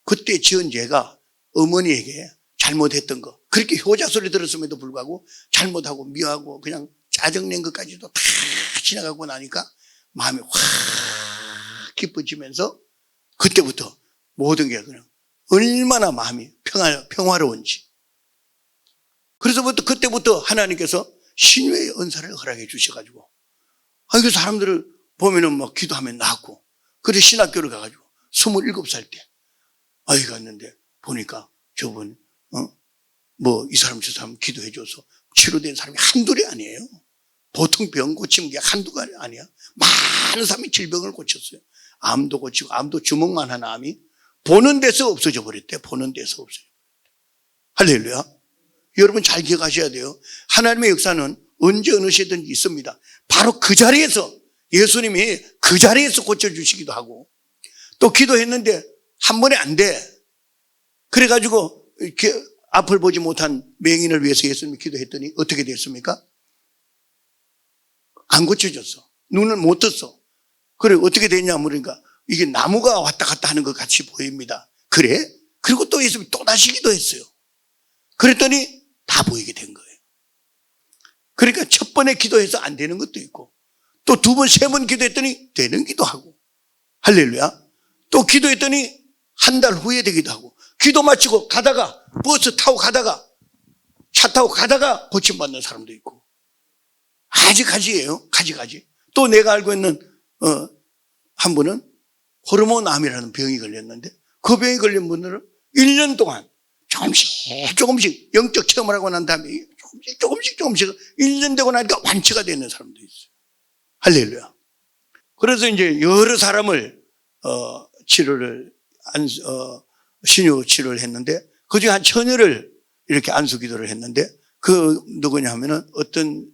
그때 지은 죄가 어머니에게 잘못했던 거 그렇게 효자 소리 들었음에도 불구하고 잘못하고 미워하고 그냥 짜증낸 것까지도 다 지나가고 나니까 마음이 확 기뻐지면서 그때부터 모든 게 그냥 얼마나 마음이 평화로운지. 그래서부터 그때부터 하나님께서 신유의 은사를 허락해 주셔가지고 그 사람들을 보면은 막 기도하면 나았고 그래서 신학교를 가가지고 27살 때 갔는데 보니까 저분 이 사람 저 사람 기도해줘서 치료된 사람이 한둘이 아니에요. 보통 병 고치는 게 한두가 아니야. 많은 사람이 질병을 고쳤어요. 암도 고치고 암도 주먹만 한 암이 보는 데서 없어져 버렸대. 보는 데서 없어져 버렸대. 할렐루야. 여러분 잘 기억하셔야 돼요. 하나님의 역사는 언제 어느 시에든지 있습니다. 바로 그 자리에서 예수님이 그 자리에서 고쳐주시기도 하고 또 기도했는데 한 번에 안 돼. 그래가지고 이렇게 앞을 보지 못한 맹인을 위해서 예수님이 기도했더니 어떻게 됐습니까? 안 고쳐졌어. 눈을 못 떴어. 그래 어떻게 됐냐 물으니까 이게 나무가 왔다 갔다 하는 것 같이 보입니다. 그래? 그리고 또 예수님이 또다시 기도했어요. 그랬더니 다 보이게 된 거예요. 그러니까 첫 번에 기도해서 안 되는 것도 있고 또 2번, 3번 기도했더니 되는 기도하고 할렐루야. 또 기도했더니 한 달 후에 되기도 하고 기도 마치고 가다가 버스 타고 가다가 차 타고 가다가 고침받는 사람도 있고 가지가지예요. 가지가지. 또 내가 알고 있는 한 분은 호르몬암이라는 병이 걸렸는데 그 병이 걸린 분들은 1년 동안 조금씩 영적 체험을 하고 난 다음에 조금씩 1년 되고 나니까 완치가 되는 사람도 있어요. 할렐루야. 그래서 이제 여러 사람을 신유 치료를 했는데 그중에 한 처녀를 이렇게 안수 기도를 했는데 그 누구냐 하면은 어떤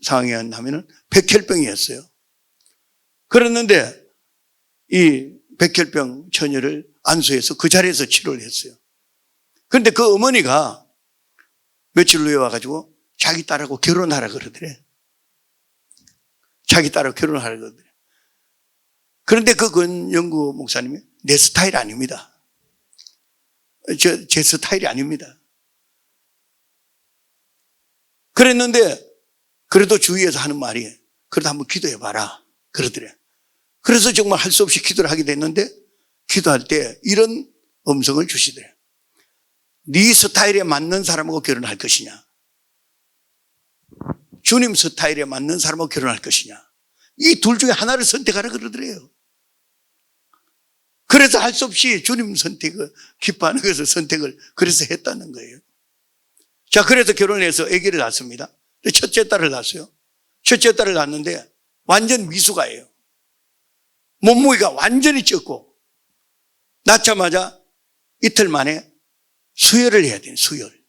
상황이었냐면은 백혈병이었어요. 그랬는데 이 백혈병 처녀를 안수해서 그 자리에서 치료를 했어요. 그런데 그 어머니가 며칠 후에 와가지고 자기 딸하고 결혼하라 그러더래. 자기 딸하고 결혼하라 그러더래. 그런데 그 권영구 목사님이 내 스타일 아닙니다. 제 스타일이 아닙니다. 그랬는데 그래도 주위에서 하는 말이 그래도 한번 기도해봐라 그러더래. 그래서 정말 할 수 없이 기도를 하게 됐는데 기도할 때 이런 음성을 주시더래. 네 스타일에 맞는 사람하고 결혼할 것이냐, 주님 스타일에 맞는 사람하고 결혼할 것이냐, 이 둘 중에 하나를 선택하라 그러더래요. 그래서 할 수 없이 주님 선택을 기뻐하는 것을 선택을 그래서 했다는 거예요. 자, 그래서 결혼해서 아기를 낳습니다. 첫째 딸을 낳았어요. 첫째 딸을 낳았는데 완전 미숙아예요. 몸무게가 완전히 쪘고 낳자마자 이틀 만에 수혈을 해야 돼요. 수혈.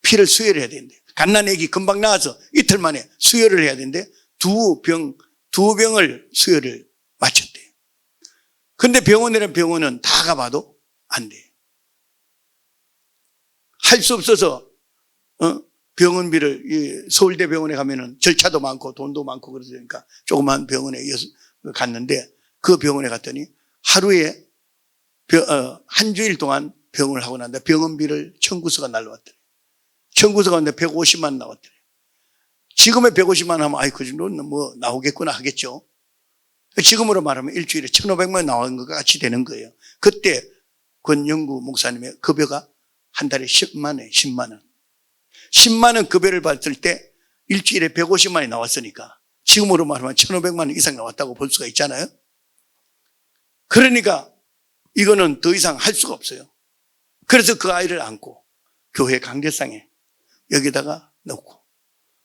피를 수혈해야 되는데 갓난아기 금방 나와서 이틀 만에 수혈을 해야 되는데 두 병을 수혈을 마쳤대요. 근데 병원은 다 가봐도 안 돼요. 할 수 없어서 병원비를 서울대 병원에 가면은 절차도 많고 돈도 많고 그러니까 조그만 병원에 갔는데 그 병원에 갔더니 하루에 한 주일 동안 병원을 하고 난다 병원비를 청구서가 날라왔더래. 청구서가 왔는데 150만 원 나왔더래. 지금의 150만 원 하면 그 정도는 뭐 나오겠구나 하겠죠. 지금으로 말하면 일주일에 1,500만 원 나오는 것과 같이 되는 거예요. 그때 권영구 목사님의 급여가 한 달에 10만 원, 10만 원. 10만 원 급여를 받을 때 일주일에 150만 원이 나왔으니까 지금으로 말하면 1,500만 원 이상 나왔다고 볼 수가 있잖아요. 그러니까 이거는 더 이상 할 수가 없어요. 그래서 그 아이를 안고 교회 강대상에 여기다가 넣고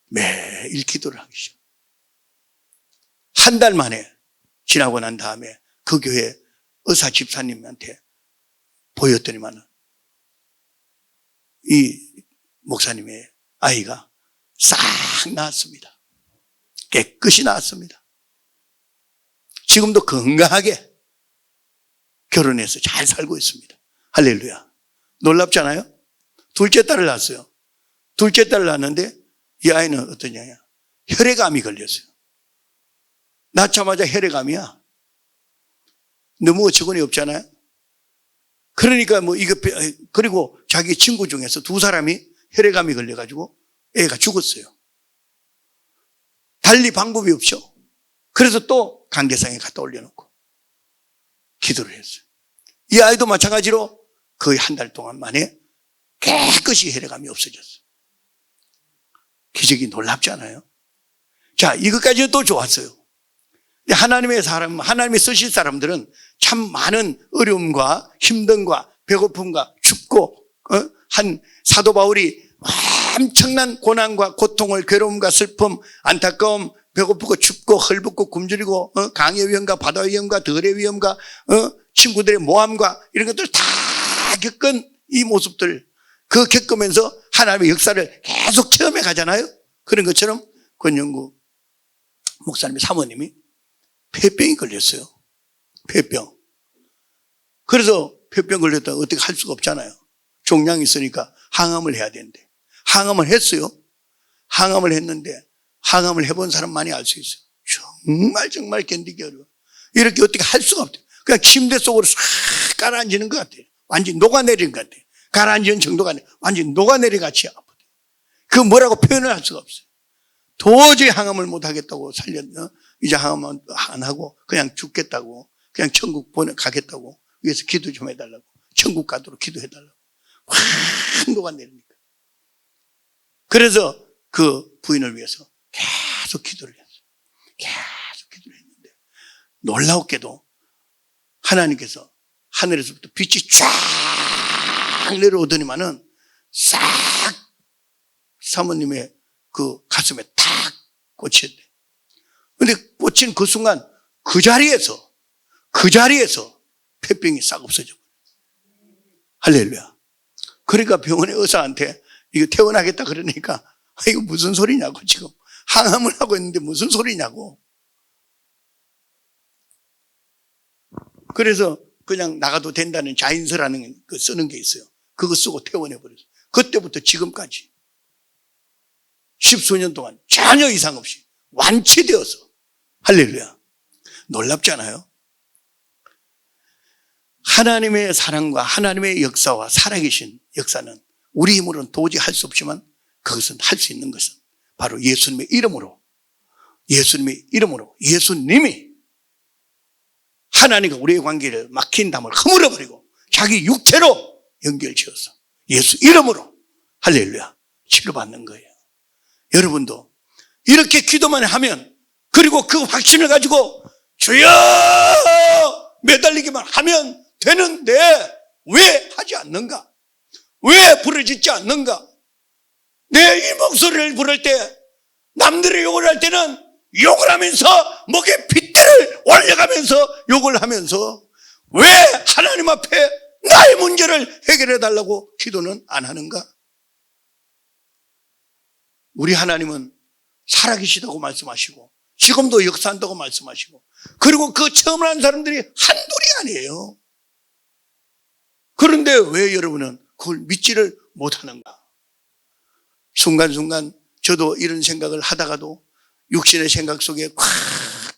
매일 기도를 하기 시작. 한 달 만에 지나고 난 다음에 그 교회 의사 집사님한테 보였더니만 이 목사님의 아이가 싹 나았습니다. 깨끗이 나았습니다. 지금도 건강하게 결혼해서 잘 살고 있습니다. 할렐루야. 놀랍잖아요? 둘째 딸을 낳았어요. 둘째 딸을 낳았는데 이 아이는 어떠냐? 혈액암이 걸렸어요. 낳자마자 혈액암이야. 너무 어처구니 없잖아요? 그러니까 그리고 자기 친구 중에서 두 사람이 혈액암이 걸려가지고 애가 죽었어요. 달리 방법이 없죠. 그래서 또 강대상에 갖다 올려놓고 기도를 했어요. 이 아이도 마찬가지로 거의 한 달 동안 만에 깨끗이 혈액암이 없어졌어요. 기적이 놀랍지 않아요? 자, 이것까지는 또 좋았어요. 하나님이 쓰실 사람들은 참 많은 어려움과 힘듦과 배고픔과 춥고, 한 사도 바울이 엄청난 고난과 고통을 괴로움과 슬픔, 안타까움, 배고프고 춥고 헐벗고 굶주리고 강의 위험과 바다 위험과 들의 위험과 친구들의 모함과 이런 것들 다 겪은 이 모습들 그 겪으면서 하나님의 역사를 계속 체험해 가잖아요. 그런 것처럼 권영구 목사님의 사모님이 폐병이 걸렸어요. 폐병. 그래서 폐병 걸렸다 어떻게 할 수가 없잖아요. 종양이 있으니까 항암을 해야 되는데 항암을 했어요. 항암을 했는데 항암을 해본 사람만이 알 수 있어요. 정말 견디기 어려워. 이렇게 어떻게 할 수가 없대요. 그냥 침대 속으로 싹 가라앉는 것 같아요. 완전히 녹아내리는 것 같아요. 가라앉는 정도가 아니라 완전히 녹아내리 같이 아프대요. 그 뭐라고 표현을 할 수가 없어요. 도저히 항암을 못 하겠다고 이제 항암 안 하고 그냥 죽겠다고 그냥 천국 가겠다고 위해서 기도 좀 해달라고 천국 가도록 기도해달라고 확 녹아내리니까. 그래서 그 부인을 위해서 계속 기도를 했어요. 계속 기도를 했는데 놀라웠게도 하나님께서 하늘에서부터 빛이 쫙 내려오더니만은 싹 사모님의 그 가슴에 탁 꽂혔대. 근데 꽂힌 그 순간 그 자리에서 폐병이 싹 없어져. 할렐루야. 그러니까 병원의 의사한테 이거 퇴원하겠다 그러니까 이거 무슨 소리냐고 지금. 항암을 하고 있는데 무슨 소리냐고. 그래서 그냥 나가도 된다는 자인서라는 거 쓰는 게 있어요. 그거 쓰고 퇴원해버렸어요. 그때부터 지금까지 10수년 동안 전혀 이상 없이 완치되어서. 할렐루야. 놀랍잖아요. 하나님의 사랑과 하나님의 역사와 살아계신 역사는 우리 힘으로는 도저히 할 수 없지만 그것은 할 수 있는 것은 바로 예수님의 이름으로, 예수님이 하나님과 우리의 관계를 막힌 담을 허물어버리고 자기 육체로 연결지어서 예수 이름으로, 할렐루야, 치료받는 거예요. 여러분도 이렇게 기도만 하면, 그리고 그 확신을 가지고 주여 매달리기만 하면 되는데 왜 하지 않는가? 왜 부르짖지 않는가? 내 이 목소리를 부를 때 남들이 욕을 할 때는 욕을 하면서 목에 핏대를 올려가면서 욕을 하면서 왜 하나님 앞에 나의 문제를 해결해 달라고 기도는 안 하는가? 우리 하나님은 살아계시다고 말씀하시고 지금도 역사한다고 말씀하시고, 그리고 그 처음 한 사람들이 한둘이 아니에요. 그런데 왜 여러분은 그걸 믿지를 못하는가? 순간순간 저도 이런 생각을 하다가도 육신의 생각 속에 콱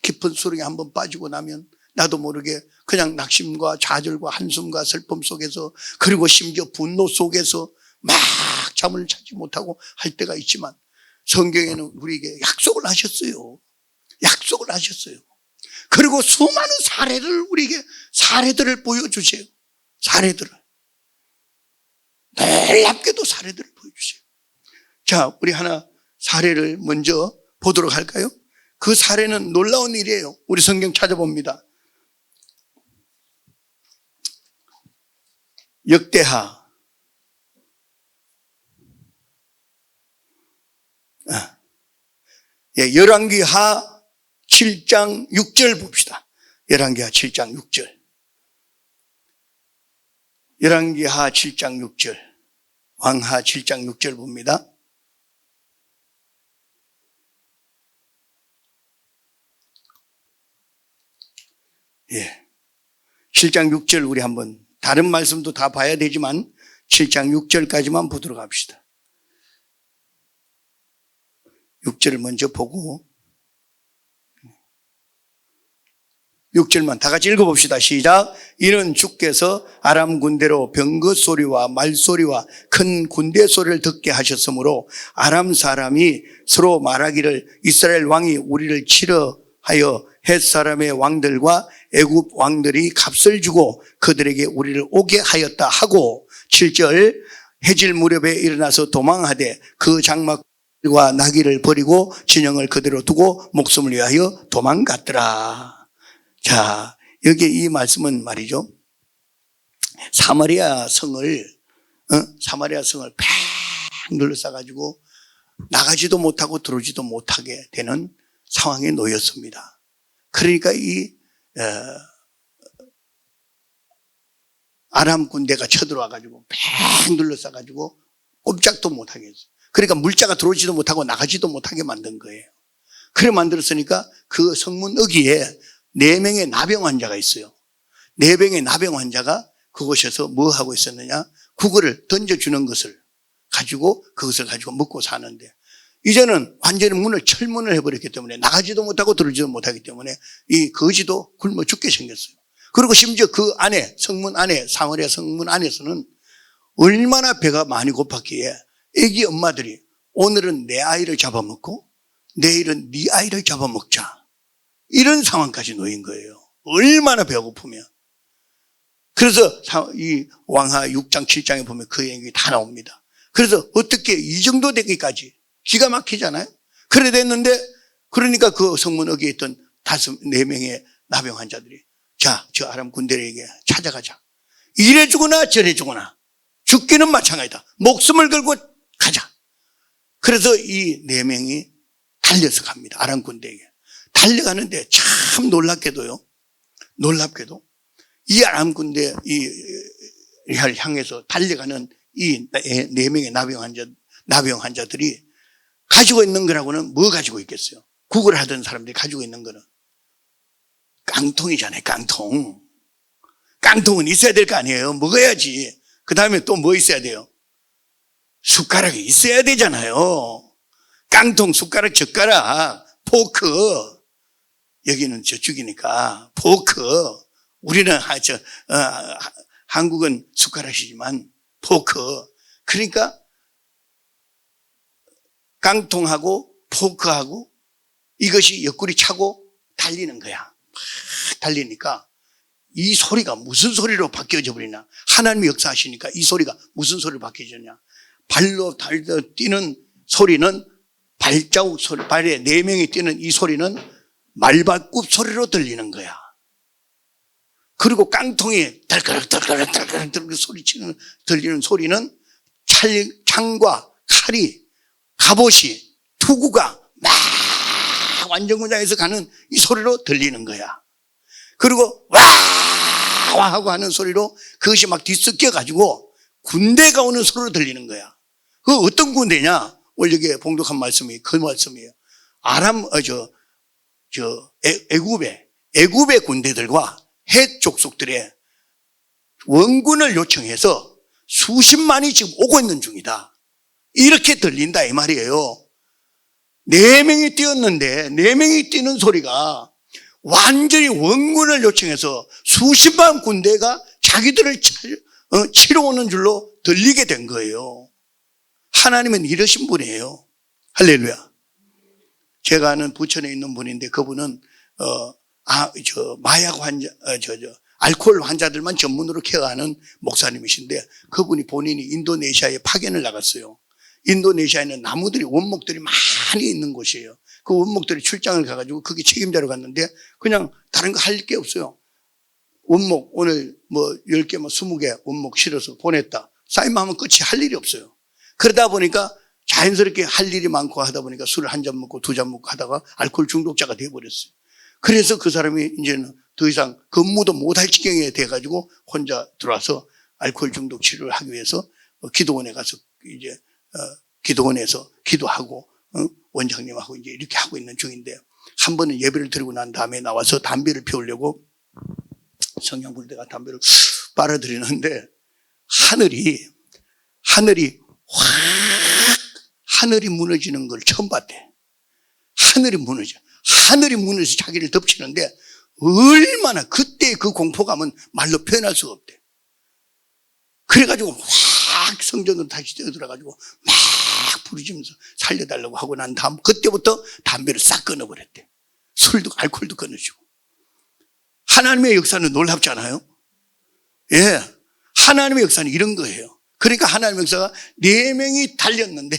깊은 수렁에 한번 빠지고 나면 나도 모르게 그냥 낙심과 좌절과 한숨과 슬픔 속에서, 그리고 심지어 분노 속에서 막 잠을 자지 못하고 할 때가 있지만 성경에는 우리에게 약속을 하셨어요. 약속을 하셨어요. 그리고 수많은 사례들을 보여주세요. 사례들을. 놀랍게도 사례들을 보여주세요. 자, 우리 하나 사례를 먼저 보도록 할까요? 그 사례는 놀라운 일이에요. 우리 성경 찾아봅니다. 역대하 열왕기하 7장 6절 봅시다. 열왕기하 7장 6절. 열왕기하 7장 6절. 왕하 7장 6절 봅니다. 예. 7장 6절 우리 한번, 다른 말씀도 다 봐야 되지만 7장 6절까지만 보도록 합시다. 6절을 먼저 보고 6절만 다 같이 읽어봅시다. 시작. 이는 주께서 아람 군대로 병거 소리와 말소리와 큰 군대 소리를 듣게 하셨으므로 아람 사람이 서로 말하기를 이스라엘 왕이 우리를 치러하여 헷 사람의 왕들과 애굽 왕들이 값을 주고 그들에게 우리를 오게 하였다 하고, 7절 해질 무렵에 일어나서 도망하되 그 장막과 나귀를 버리고 진영을 그대로 두고 목숨을 위하여 도망갔더라. 자, 여기 이 말씀은 말이죠, 사마리아 성을 팽 둘러싸가지고 나가지도 못하고 들어오지도 못하게 되는 상황에 놓였습니다. 그러니까 이 아람 군대가 쳐들어와가지고 팽 둘러싸가지고 꼼짝도 못하게 했어요. 그러니까 물자가 들어오지도 못하고 나가지도 못하게 만든 거예요. 그래 만들었으니까 그 성문 어귀에 4명의 나병 환자가 있어요. 4명의 나병 환자가 그곳에서 뭐 하고 있었느냐, 국어를 던져주는 것을 가지고 그것을 가지고 먹고 사는데, 이제는 완전히 철문을 해버렸기 때문에 나가지도 못하고 들어오지도 못하기 때문에 이 거지도 굶어 죽게 생겼어요. 그리고 심지어 그 안에, 성문 안에, 사마리아 성문 안에서는 얼마나 배가 많이 고팠기에 애기 엄마들이 오늘은 내 아이를 잡아먹고 내일은 네 아이를 잡아먹자, 이런 상황까지 놓인 거예요. 얼마나 배가 고프면. 그래서 이 왕하 6장 7장에 보면 그 얘기 다 나옵니다. 그래서 어떻게 이 정도 되기까지 기가 막히잖아요. 그래 됐는데, 그러니까 그 성문 어귀에 있던 4명의 나병 환자들이 자, 저 아람 군대에게 찾아가자. 이래 주거나 저래 주거나 죽기는 마찬가지다. 목숨을 걸고 가자. 그래서 이 4명이 달려서 갑니다. 아람 군대에게. 달려가는데 참 놀랍게도 이 아람 군대를 향해서 달려가는 이 4명의 나병 환자들이 가지고 있는 거라고는 뭐 가지고 있겠어요? 국을 하던 사람들이 가지고 있는 거는 깡통이잖아요. 깡통. 깡통은 있어야 될 거 아니에요. 먹어야지. 그 다음에 또 뭐 있어야 돼요? 숟가락이 있어야 되잖아요. 깡통, 숟가락, 젓가락, 포크. 여기는 저쪽이니까 포크. 우리는 한국은 숟가락이지만 포크. 그러니까 깡통하고 포크하고 이것이 옆구리 차고 달리는 거야. 막 달리니까 이 소리가 무슨 소리로 바뀌어져 버리나. 하나님이 역사하시니까 이 소리가 무슨 소리로 바뀌어졌냐. 발로 달려 뛰는 소리는 발자국 소리, 발에 4명이 뛰는 이 소리는 말발굽 소리로 들리는 거야. 그리고 깡통이 달가락달가락 소리치는 들리는 소리는 창과 칼이 갑옷이 투구가 막 완전군장에서 가는 이 소리로 들리는 거야. 그리고 와 하고 하는 소리로 그것이 막 뒤섞여 가지고 군대가 오는 소리로 들리는 거야. 그 어떤 군대냐? 오늘 여기에 봉독한 말씀이 그 말씀이에요. 애굽의 군대들과 헷 족속들의 원군을 요청해서 수십만이 지금 오고 있는 중이다. 이렇게 들린다 이 말이에요. 4명이 뛰었는데 4명이 뛰는 소리가 완전히 원군을 요청해서 수십만 군대가 자기들을 치러 오는 줄로 들리게 된 거예요. 하나님은 이러신 분이에요. 할렐루야. 제가 아는 부천에 있는 분인데 그분은 마약 환자, 알코올 환자들만 전문으로 케어하는 목사님이신데 그분이 본인이 인도네시아에 파견을 나갔어요. 인도네시아에는 나무들이, 원목들이 많이 있는 곳이에요. 그 원목들이 출장을 가가지고 거기 책임자로 갔는데 그냥 다른 거 할 게 없어요. 원목, 오늘 10개, 20개 원목 실어서 보냈다. 쌓임만 하면 끝이 할 일이 없어요. 그러다 보니까 자연스럽게 할 일이 많고 하다 보니까 술을 1잔 먹고 2잔 먹고 하다가 알코올 중독자가 되어버렸어요. 그래서 그 사람이 이제는 더 이상 근무도 못할 지경에 돼가지고 혼자 들어와서 알코올 중독 치료를 하기 위해서 기도원에 가서 이제 기도원에서 기도하고 원장님하고 이제 이렇게 하고 있는 중인데 한 번은 예배를 드리고 난 다음에 나와서 담배를 피우려고 성령 부를 때가 담배를 빨아들이는데 하늘이 확 하늘이 무너지는 걸 처음 봤대. 하늘이 무너져서 자기를 덮치는데 얼마나 그때 그 공포감은 말로 표현할 수가 없대. 그래가지고 확 성전으로 다시 뛰어들어가지고 막 부르짖으면서 살려달라고 하고 난 다음 그때부터 담배를 싹 끊어버렸대. 술도 알코올도 끊어주고. 하나님의 역사는 놀랍잖아요. 예, 하나님의 역사는 이런 거예요. 그러니까 하나님의 역사가 4명이 달렸는데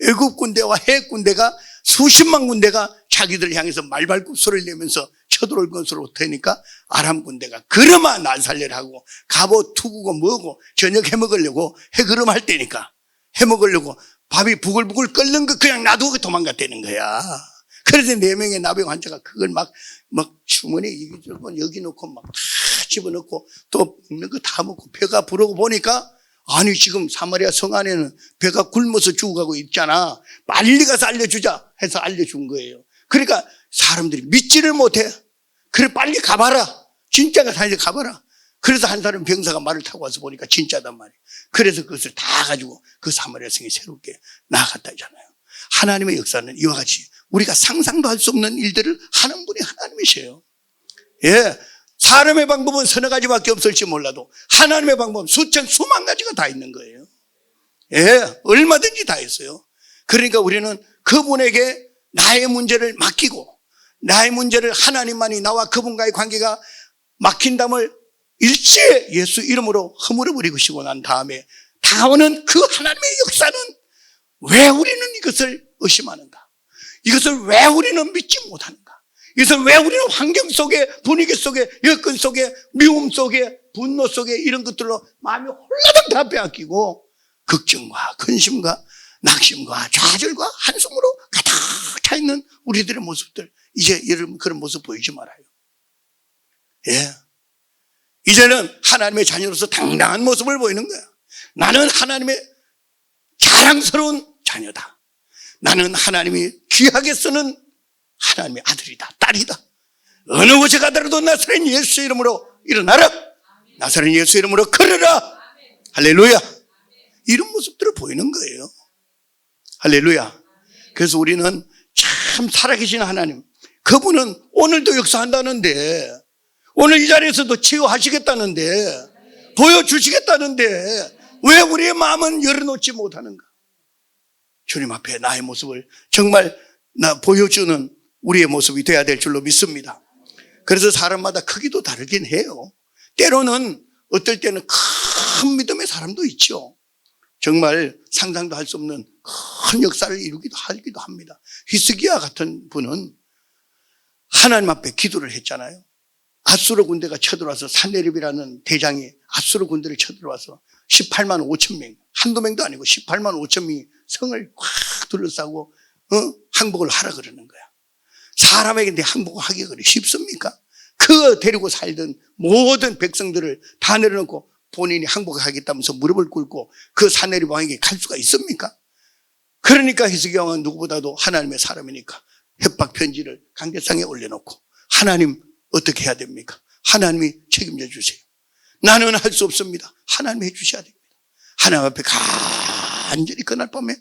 애굽 군대와 헷 군대가 수십만 군대가 자기들 향해서 말발굽 소리를 내면서 쳐들어올 것으로 되니까 아람 군대가 그러마 날 살려라 하고 갑옷 투구고 뭐고 저녁 해먹으려고 해그름 할 때니까 해먹으려고 밥이 부글부글 끓는 거 그냥 놔두고 도망갔다는 거야. 그래서 4명의 나병 환자가 그걸 막 주머니에 여기 넣고 막 다 집어넣고 또 먹는 거 다 먹고 배가 부르고 보니까 아니 지금 사마리아 성 안에는 배가 굶어서 죽어가고 있잖아. 빨리 가서 알려주자 해서 알려준 거예요. 그러니까 사람들이 믿지를 못해. 그래 빨리 가봐라. 진짜가 사실 가봐라. 그래서 한 사람 병사가 말을 타고 와서 보니까 진짜단 말이에요. 그래서 그것을 다 가지고 그 사마리아 성이 새롭게 나아갔다잖아요. 하나님의 역사는 이와 같이 우리가 상상도 할 수 없는 일들을 하는 분이 하나님이세요. 예. 사람의 방법은 서너 가지밖에 없을지 몰라도 하나님의 방법은 수만 가지가 다 있는 거예요. 예, 얼마든지 다 있어요. 그러니까 우리는 그분에게 나의 문제를 맡기고 나의 문제를 하나님만이 나와 그분과의 관계가 막힌담을 일체의 예수 이름으로 허물어 버리고 싶고 난 다음에 다오는 그 하나님의 역사는 왜 우리는 이것을 의심하는가? 이것을 왜 우리는 믿지 못하는가? 이것을 왜 우리는 환경 속에, 분위기 속에, 여건 속에, 미움 속에, 분노 속에 이런 것들로 마음이 홀라당 다 빼앗기고 걱정과 근심과 낙심과 좌절과 한숨으로 가득 차 있는 우리들의 모습들, 이제 여러분 그런 모습 보이지 말아요. 예. 이제는 하나님의 자녀로서 당당한 모습을 보이는 거야. 나는 하나님의 자랑스러운 자녀다. 나는 하나님이 귀하게 쓰는 하나님의 아들이다, 딸이다. 어느 곳에 가더라도 나사렛 예수 이름으로 일어나라. 나사렛 예수 이름으로 걸어라. 할렐루야. 이런 모습들을 보이는 거예요. 할렐루야. 그래서 우리는 참 살아계신 하나님, 그분은 오늘도 역사한다는데, 오늘 이 자리에서도 치유하시겠다는데, 보여주시겠다는데 왜 우리의 마음은 열어놓지 못하는가? 주님 앞에 나의 모습을 정말 보여주는 우리의 모습이 돼야 될 줄로 믿습니다. 그래서 사람마다 크기도 다르긴 해요. 때로는 어떨 때는 큰 믿음의 사람도 있죠. 정말 상상도 할 수 없는 큰 역사를 하기도 합니다. 히스기야 같은 분은 하나님 앞에 기도를 했잖아요. 아수르 군대가 쳐들어와서 산헤립이라는 대장이 아수르 군대를 쳐들어와서 18만 5천 명, 한두 명도 아니고 18만 5천 명이 성을 꽉 둘러싸고 항복을 하라 그러는 거야. 사람에게 항복을 하기가 그래 쉽습니까? 그 데리고 살던 모든 백성들을 다 내려놓고 본인이 항복하겠다면서 무릎을 꿇고 그 산헤립 왕에게 갈 수가 있습니까? 그러니까 히스기야 왕은 누구보다도 하나님의 사람이니까 협박 편지를 강대상에 올려놓고, 하나님 어떻게 해야 됩니까? 하나님이 책임져 주세요. 나는 할 수 없습니다. 하나님이 해 주셔야 됩니다. 하나님 앞에 간절히 그날 밤에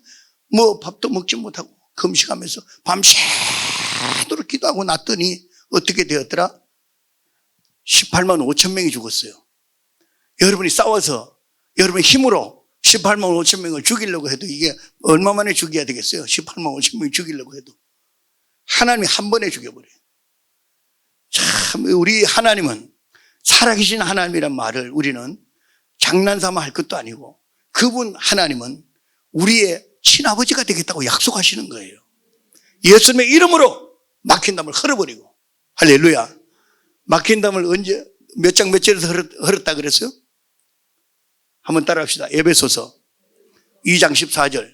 밥도 먹지 못하고 금식하면서 밤새도록 기도하고 났더니 어떻게 되었더라? 18만 5천 명이 죽었어요. 여러분이 싸워서 여러분의 힘으로 18만 5천 명을 죽이려고 해도 이게 얼마 만에 죽여야 되겠어요? 18만 5천 명을 죽이려고 해도 하나님이 한 번에 죽여버려요. 참, 우리 하나님은 살아계신 하나님이란 말을 우리는 장난삼아 할 것도 아니고, 그분 하나님은 우리의 친아버지가 되겠다고 약속하시는 거예요. 예수님의 이름으로 막힌 담을 헐어버리고, 할렐루야. 막힌 담을 언제 몇 장 몇 절에서 헐었다 그랬어요? 한번 따라합시다. 에베소서 2장 14절.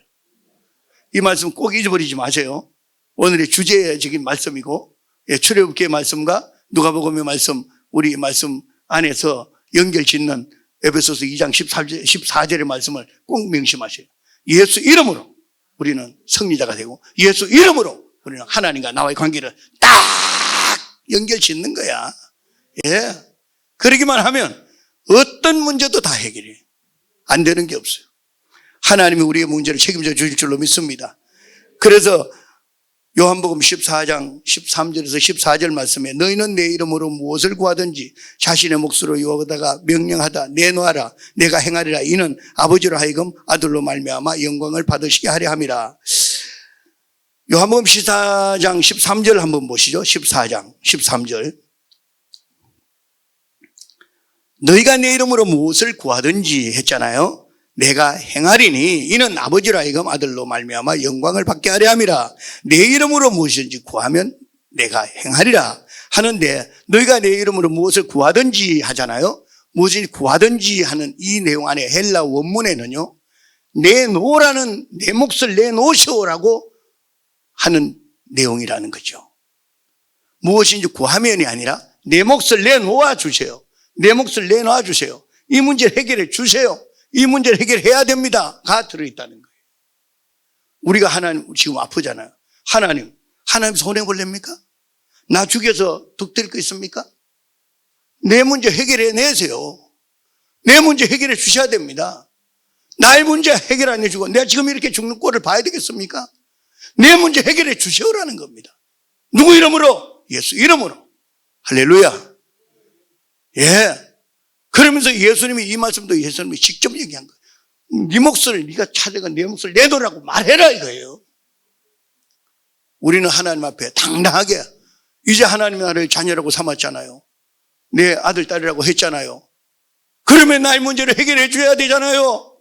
이 말씀 꼭 잊어버리지 마세요. 오늘의 주제적인 말씀이고, 출애굽기의 말씀과 누가복음의 말씀, 우리 말씀 안에서 연결 짓는 에베소서 2장 14절의 말씀을 꼭 명심하세요. 예수 이름으로 우리는 승리자가 되고, 예수 이름으로 우리는 하나님과 나와의 관계를 딱 연결 짓는 거야. 예. 그러기만 하면 어떤 문제도 다 해결이 안 되는 게 없어요. 하나님이 우리의 문제를 책임져 주실 줄로 믿습니다. 그래서 요한복음 14장 13절에서 14절 말씀에, 너희는 내 이름으로 무엇을 구하든지 자신의 몫으로 여호와다가 명령하다 내놓아라. 내가 행하리라. 이는 아버지로 하여금 아들로 말미암아 영광을 받으시게 하려 함이라. 요한복음 14장 13절 한번 보시죠. 14장 13절. 너희가 내 이름으로 무엇을 구하든지 했잖아요. 내가 행하리니 이는 아버지로 하여금 아들로 말미암아 영광을 받게 하려 함이라. 내 이름으로 무엇이든지 구하면 내가 행하리라 하는데, 너희가 내 이름으로 무엇을 구하든지 하잖아요. 무엇을 구하든지 하는 이 내용 안에 헬라 원문에는요, 내놓으라는, 내 몫을 내놓으시오라고 하는 내용이라는 거죠. 무엇인지 구하면이 아니라 내 몫을 내놓아 주세요. 내 몫을 내놔 주세요. 이 문제를 해결해 주세요. 이 문제를 해결해야 됩니다.가 들어있다는 거예요. 우리가 하나님 지금 아프잖아요. 하나님 손해볼랍니까? 나 죽여서 득될 거 있습니까? 내 문제 해결해내세요. 내 문제 해결해 주셔야 됩니다. 나의 문제 해결 안 해주고 내가 지금 이렇게 죽는 꼴을 봐야 되겠습니까? 내 문제 해결해 주시오라는 겁니다. 누구 이름으로? 예수 이름으로. 할렐루야. 예. 그러면서 예수님이 이 말씀도 예수님이 직접 얘기한 거예요. 네 몫을 네가 찾아가 내 몫을 내놓으라고 말해라 이거예요. 우리는 하나님 앞에 당당하게, 이제 하나님의 나라의 자녀라고 삼았잖아요. 내 아들 딸이라고 했잖아요. 그러면 나의 문제를 해결해 줘야 되잖아요.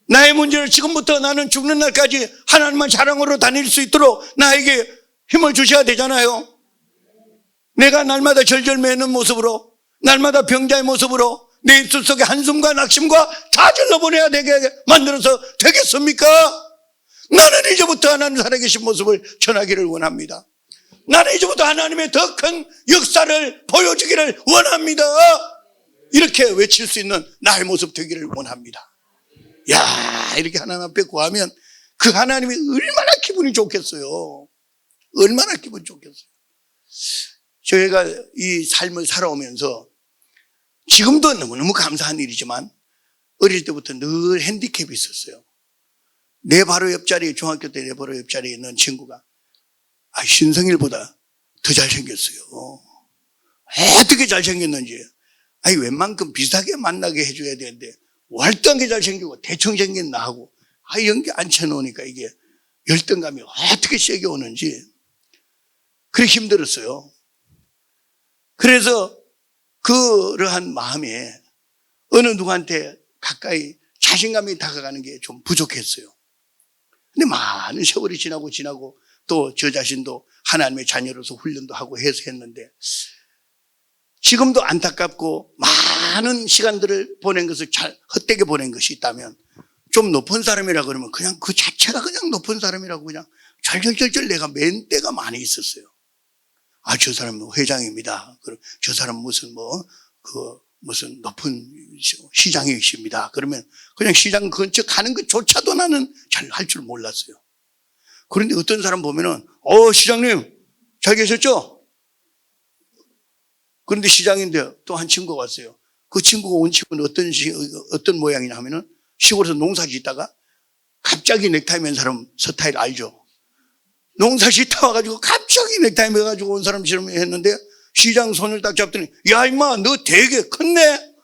나의 문제를 지금부터 나는 죽는 날까지 하나님만 자랑으로 다닐 수 있도록 나에게 힘을 주셔야 되잖아요. 내가 날마다 절절매는 모습으로, 날마다 병자의 모습으로 내 입술 속에 한숨과 낙심과 다 절러보내야 되게 만들어서 되겠습니까? 나는 이제부터 하나님 살아계신 모습을 전하기를 원합니다. 나는 이제부터 하나님의 더 큰 역사를 보여주기를 원합니다. 이렇게 외칠 수 있는 나의 모습 되기를 원합니다. 야, 이렇게 하나님 앞에 구하면 그 하나님이 얼마나 기분이 좋겠어요. 얼마나 기분 좋겠어요. 저희가 이 삶을 살아오면서 지금도 너무너무 감사한 일이지만 어릴 때부터 늘 핸디캡이 있었어요. 내 바로 옆자리에, 중학교 때 내 바로 옆자리에 있는 친구가 신성일보다 더 잘생겼어요. 어떻게 잘생겼는지. 웬만큼 비슷하게 만나게 해줘야 되는데 월등하게 잘생기고 대충 생긴 나하고 연기 앉혀놓으니까 이게 열등감이 어떻게 세게 오는지 그래 힘들었어요. 그래서 그러한 마음에 어느 누구한테 가까이 자신감이 다가가는 게 좀 부족했어요. 근데 많은 세월이 지나고 또 저 자신도 하나님의 자녀로서 훈련도 하고 해서 했는데 지금도 안타깝고 많은 시간들을 보낸 것을 헛되게 보낸 것이 있다면 좀 높은 사람이라 그러면 그냥 그 자체가 그냥 높은 사람이라고 그냥 절절절절 내가 맨 때가 많이 있었어요. 저 사람은 회장입니다. 저 사람은 무슨 높은 시장이십니다. 그러면 그냥 시장 근처 가는 것조차도 나는 잘 할 줄 몰랐어요. 그런데 어떤 사람 보면은, 시장님, 잘 계셨죠? 그런데 시장인데 또 한 친구가 왔어요. 그 친구가 온 친구는 어떤 모양이냐 하면은 시골에서 농사 짓다가 갑자기 넥타이 맨 사람 스타일 알죠? 농사 짓다 와가지고 갑자기 넥타이 매가지고 온 사람처럼 했는데 시장 손을 딱 잡더니 야 임마 너 되게 컸네?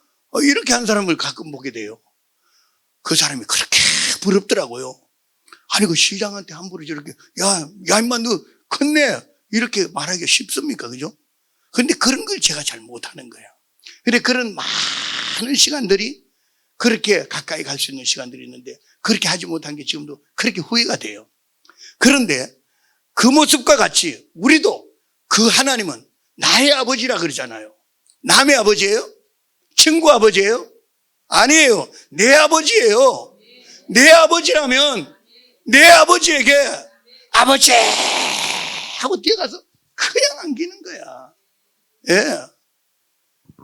이렇게 한 사람을 가끔 보게 돼요. 그 사람이 그렇게 부럽더라고요. 그 시장한테 함부로 저렇게 야 임마 너 컸네? 이렇게 말하기가 쉽습니까? 그죠? 근데 그런 걸 제가 잘 못하는 거예요. 근데 그런 많은 시간들이 그렇게 가까이 갈 수 있는 시간들이 있는데 그렇게 하지 못한 게 지금도 그렇게 후회가 돼요. 그런데 그 모습과 같이 우리도 그 하나님은 나의 아버지라 그러잖아요. 남의 아버지예요? 친구 아버지예요? 아니에요. 내 아버지예요. 내 아버지라면 내 아버지에게 아버지 하고 뛰어가서 그냥 안기는 거야. 예.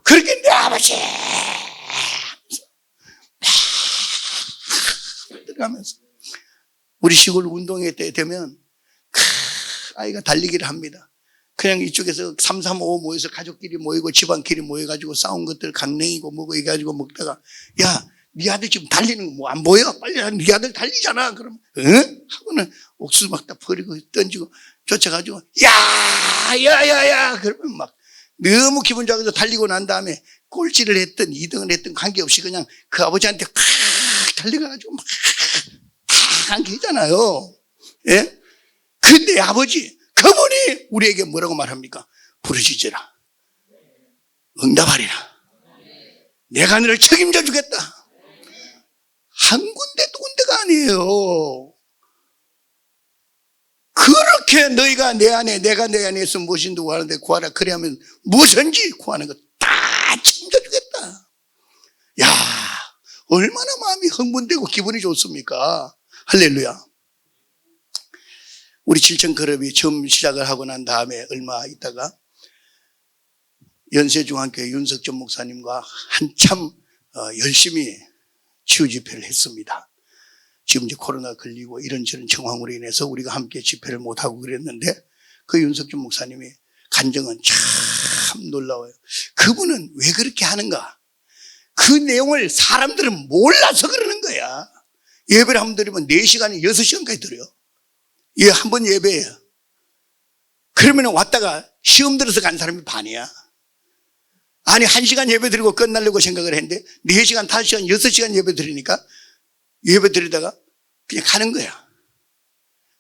그렇게 내 아버지 들어가면서 우리 시골 운동회 때 되면 아이가 달리기를 합니다. 그냥 이쪽에서 3, 3, 5 모여서 가족끼리 모이고 집안끼리 모여가지고 싸운 것들 강냉이고 뭐고 해가지고 먹다가 야, 네 아들 지금 달리는 거 뭐 안 보여? 빨리 네 아들 달리잖아. 그러면 응? 하고는 옥수수 막 다 버리고 던지고 쫓아가지고 야 그러면 막 너무 기분 좋아서 달리고 난 다음에 꼴찌를 했든 2등을 했든 관계없이 그냥 그 아버지한테 팍 달려가가지고 막 안기잖아요. 예? 근데 아버지 그분이 우리에게 뭐라고 말합니까? 부르짖으라. 응답하리라. 내가 너를 책임져 주겠다. 한 군데 두 군데가 아니에요. 그렇게 너희가 내 안에 내가 내 안에 있으면 무엇인지 구하는데 구하라. 그래 하면 무엇인지 구하는 것 다 책임져 주겠다. 야, 얼마나 마음이 흥분되고 기분이 좋습니까? 할렐루야. 우리 칠천클럽이 처음 시작을 하고 난 다음에 얼마 있다가 연세중앙교회 윤석전 목사님과 한참 열심히 치유 집회를 했습니다. 지금 이제 코로나 걸리고 이런저런 정황으로 인해서 우리가 함께 집회를 못하고 그랬는데 그 윤석전 목사님이 간증은 참 놀라워요. 그분은 왜 그렇게 하는가? 그 내용을 사람들은 몰라서 그러는 거야. 예배를 한번 드리면 4시간이 6시간까지 드려요. 예, 한 번 예배예요. 그러면 왔다가 시험 들어서 간 사람이 반이야. 아니 1시간 예배 드리고 끝나려고 생각을 했는데 4시간, 5시간, 6시간 예배 드리니까 예배 드리다가 그냥 가는 거야.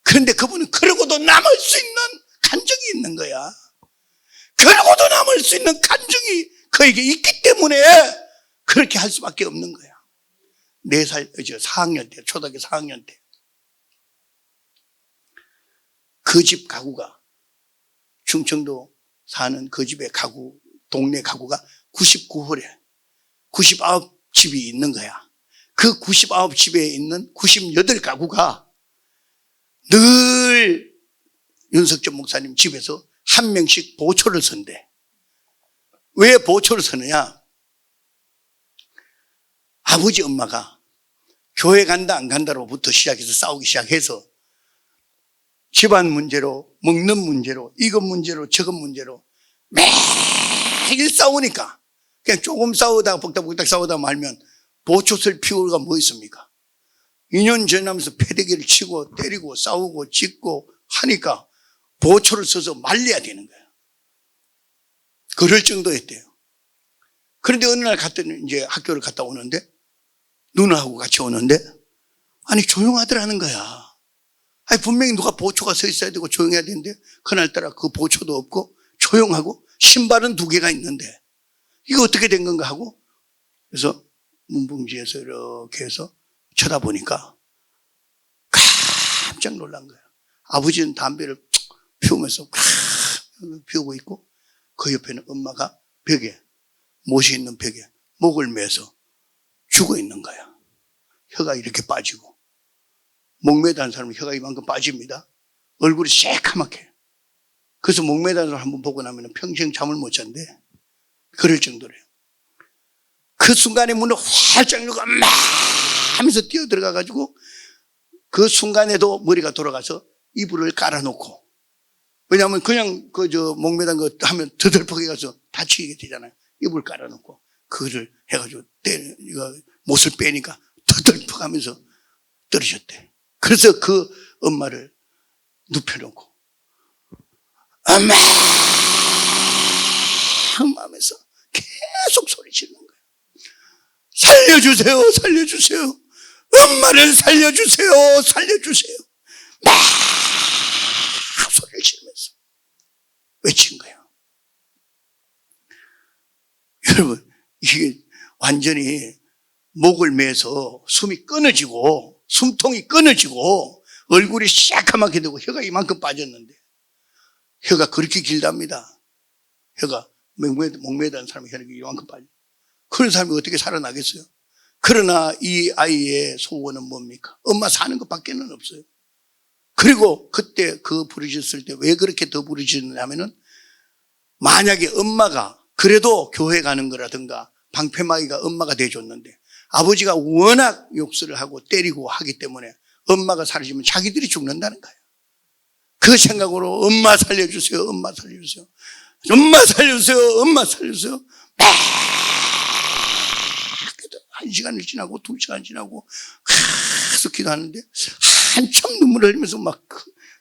그런데 그분은 그러고도 남을 수 있는 간증이 있는 거야. 그러고도 남을 수 있는 간증이 그에게 있기 때문에 그렇게 할 수밖에 없는 거야. 4살, 4학년 때, 초등학교 4학년 때. 그 집 가구가, 충청도 사는 그 집의 가구, 동네 가구가 99홀에 99집이 있는 거야. 그 99집에 있는 98가구가 늘 윤석전 목사님 집에서 한 명씩 보초를 선대. 왜 보초를 서느냐? 아버지 엄마가 교회 간다 안 간다로부터 시작해서 싸우기 시작해서 집안 문제로, 먹는 문제로, 이것 문제로, 저것 문제로 매일 싸우니까 그냥 조금 싸우다가 복닥복닥 싸우다 말면 보초 쓸 필요가 뭐 있습니까? 2년 지나면서 패대기를 치고 때리고 싸우고 짖고 하니까 보초를 써서 말려야 되는 거예요. 그럴 정도였대요. 그런데 어느 날 갔더니 이제 학교를 갔다 오는데 누나하고 같이 오는데 아니 조용하더라는 거야. 아니 분명히 누가 보초가 서 있어야 되고 조용해야 되는데 그날따라 그 보초도 없고 조용하고 신발은 2개가 있는데 이거 어떻게 된 건가 하고 그래서 문풍지에서 이렇게 해서 쳐다보니까 깜짝 놀란 거예요. 아버지는 담배를 피우면서 피우고 있고 그 옆에는 엄마가 벽에 못이 있는 벽에 목을 매서 죽어 있는 거야. 혀가 이렇게 빠지고 목매다는 사람은 혀가 이만큼 빠집니다. 얼굴이 새카맣게. 그래서 목매다는 사람 한번 보고 나면 평생 잠을 못 잔대. 그럴 정도래요. 그 순간에 문을 활짝 열고 막 하면서 뛰어들어가가지고 그 순간에도 머리가 돌아가서 이불을 깔아놓고 왜냐하면 그냥 목매단 거 하면 더덜프게 가서 다치게 되잖아요. 이불 깔아놓고 그거를 해가지고 이거 못을 빼니까 더덜프 하면서 떨어졌대. 그래서 그 엄마를 눕혀놓고 엄마 하면서 계속 소리 지르는 거예요. 살려주세요, 살려주세요. 엄마를 살려주세요, 살려주세요. 막 소리를 지르면서 외친 거예요. 여러분, 이게 완전히 목을 매서 숨이 끊어지고 숨통이 끊어지고 얼굴이 새까맣게 되고 혀가 이만큼 빠졌는데 혀가 그렇게 길답니다. 혀가 목매다는 사람이 혀가 이만큼 빠져. 그런 사람이 어떻게 살아나겠어요? 그러나 이 아이의 소원은 뭡니까? 엄마 사는 것밖에는 없어요. 그리고 그때 그 부르짖었을 때 왜 그렇게 더 부르짖었냐면은 만약에 엄마가 그래도 교회 가는 거라든가 방패막이가 엄마가 돼줬는데 아버지가 워낙 욕설을 하고 때리고 하기 때문에 엄마가 사라지면 자기들이 죽는다는 거예요. 그 생각으로 엄마 살려주세요, 엄마 살려주세요, 엄마 살려주세요, 엄마 살려주세요. 1시간을 지나고 2시간 지나고 계속 기도하는데 한참 눈물을 흘리면서 막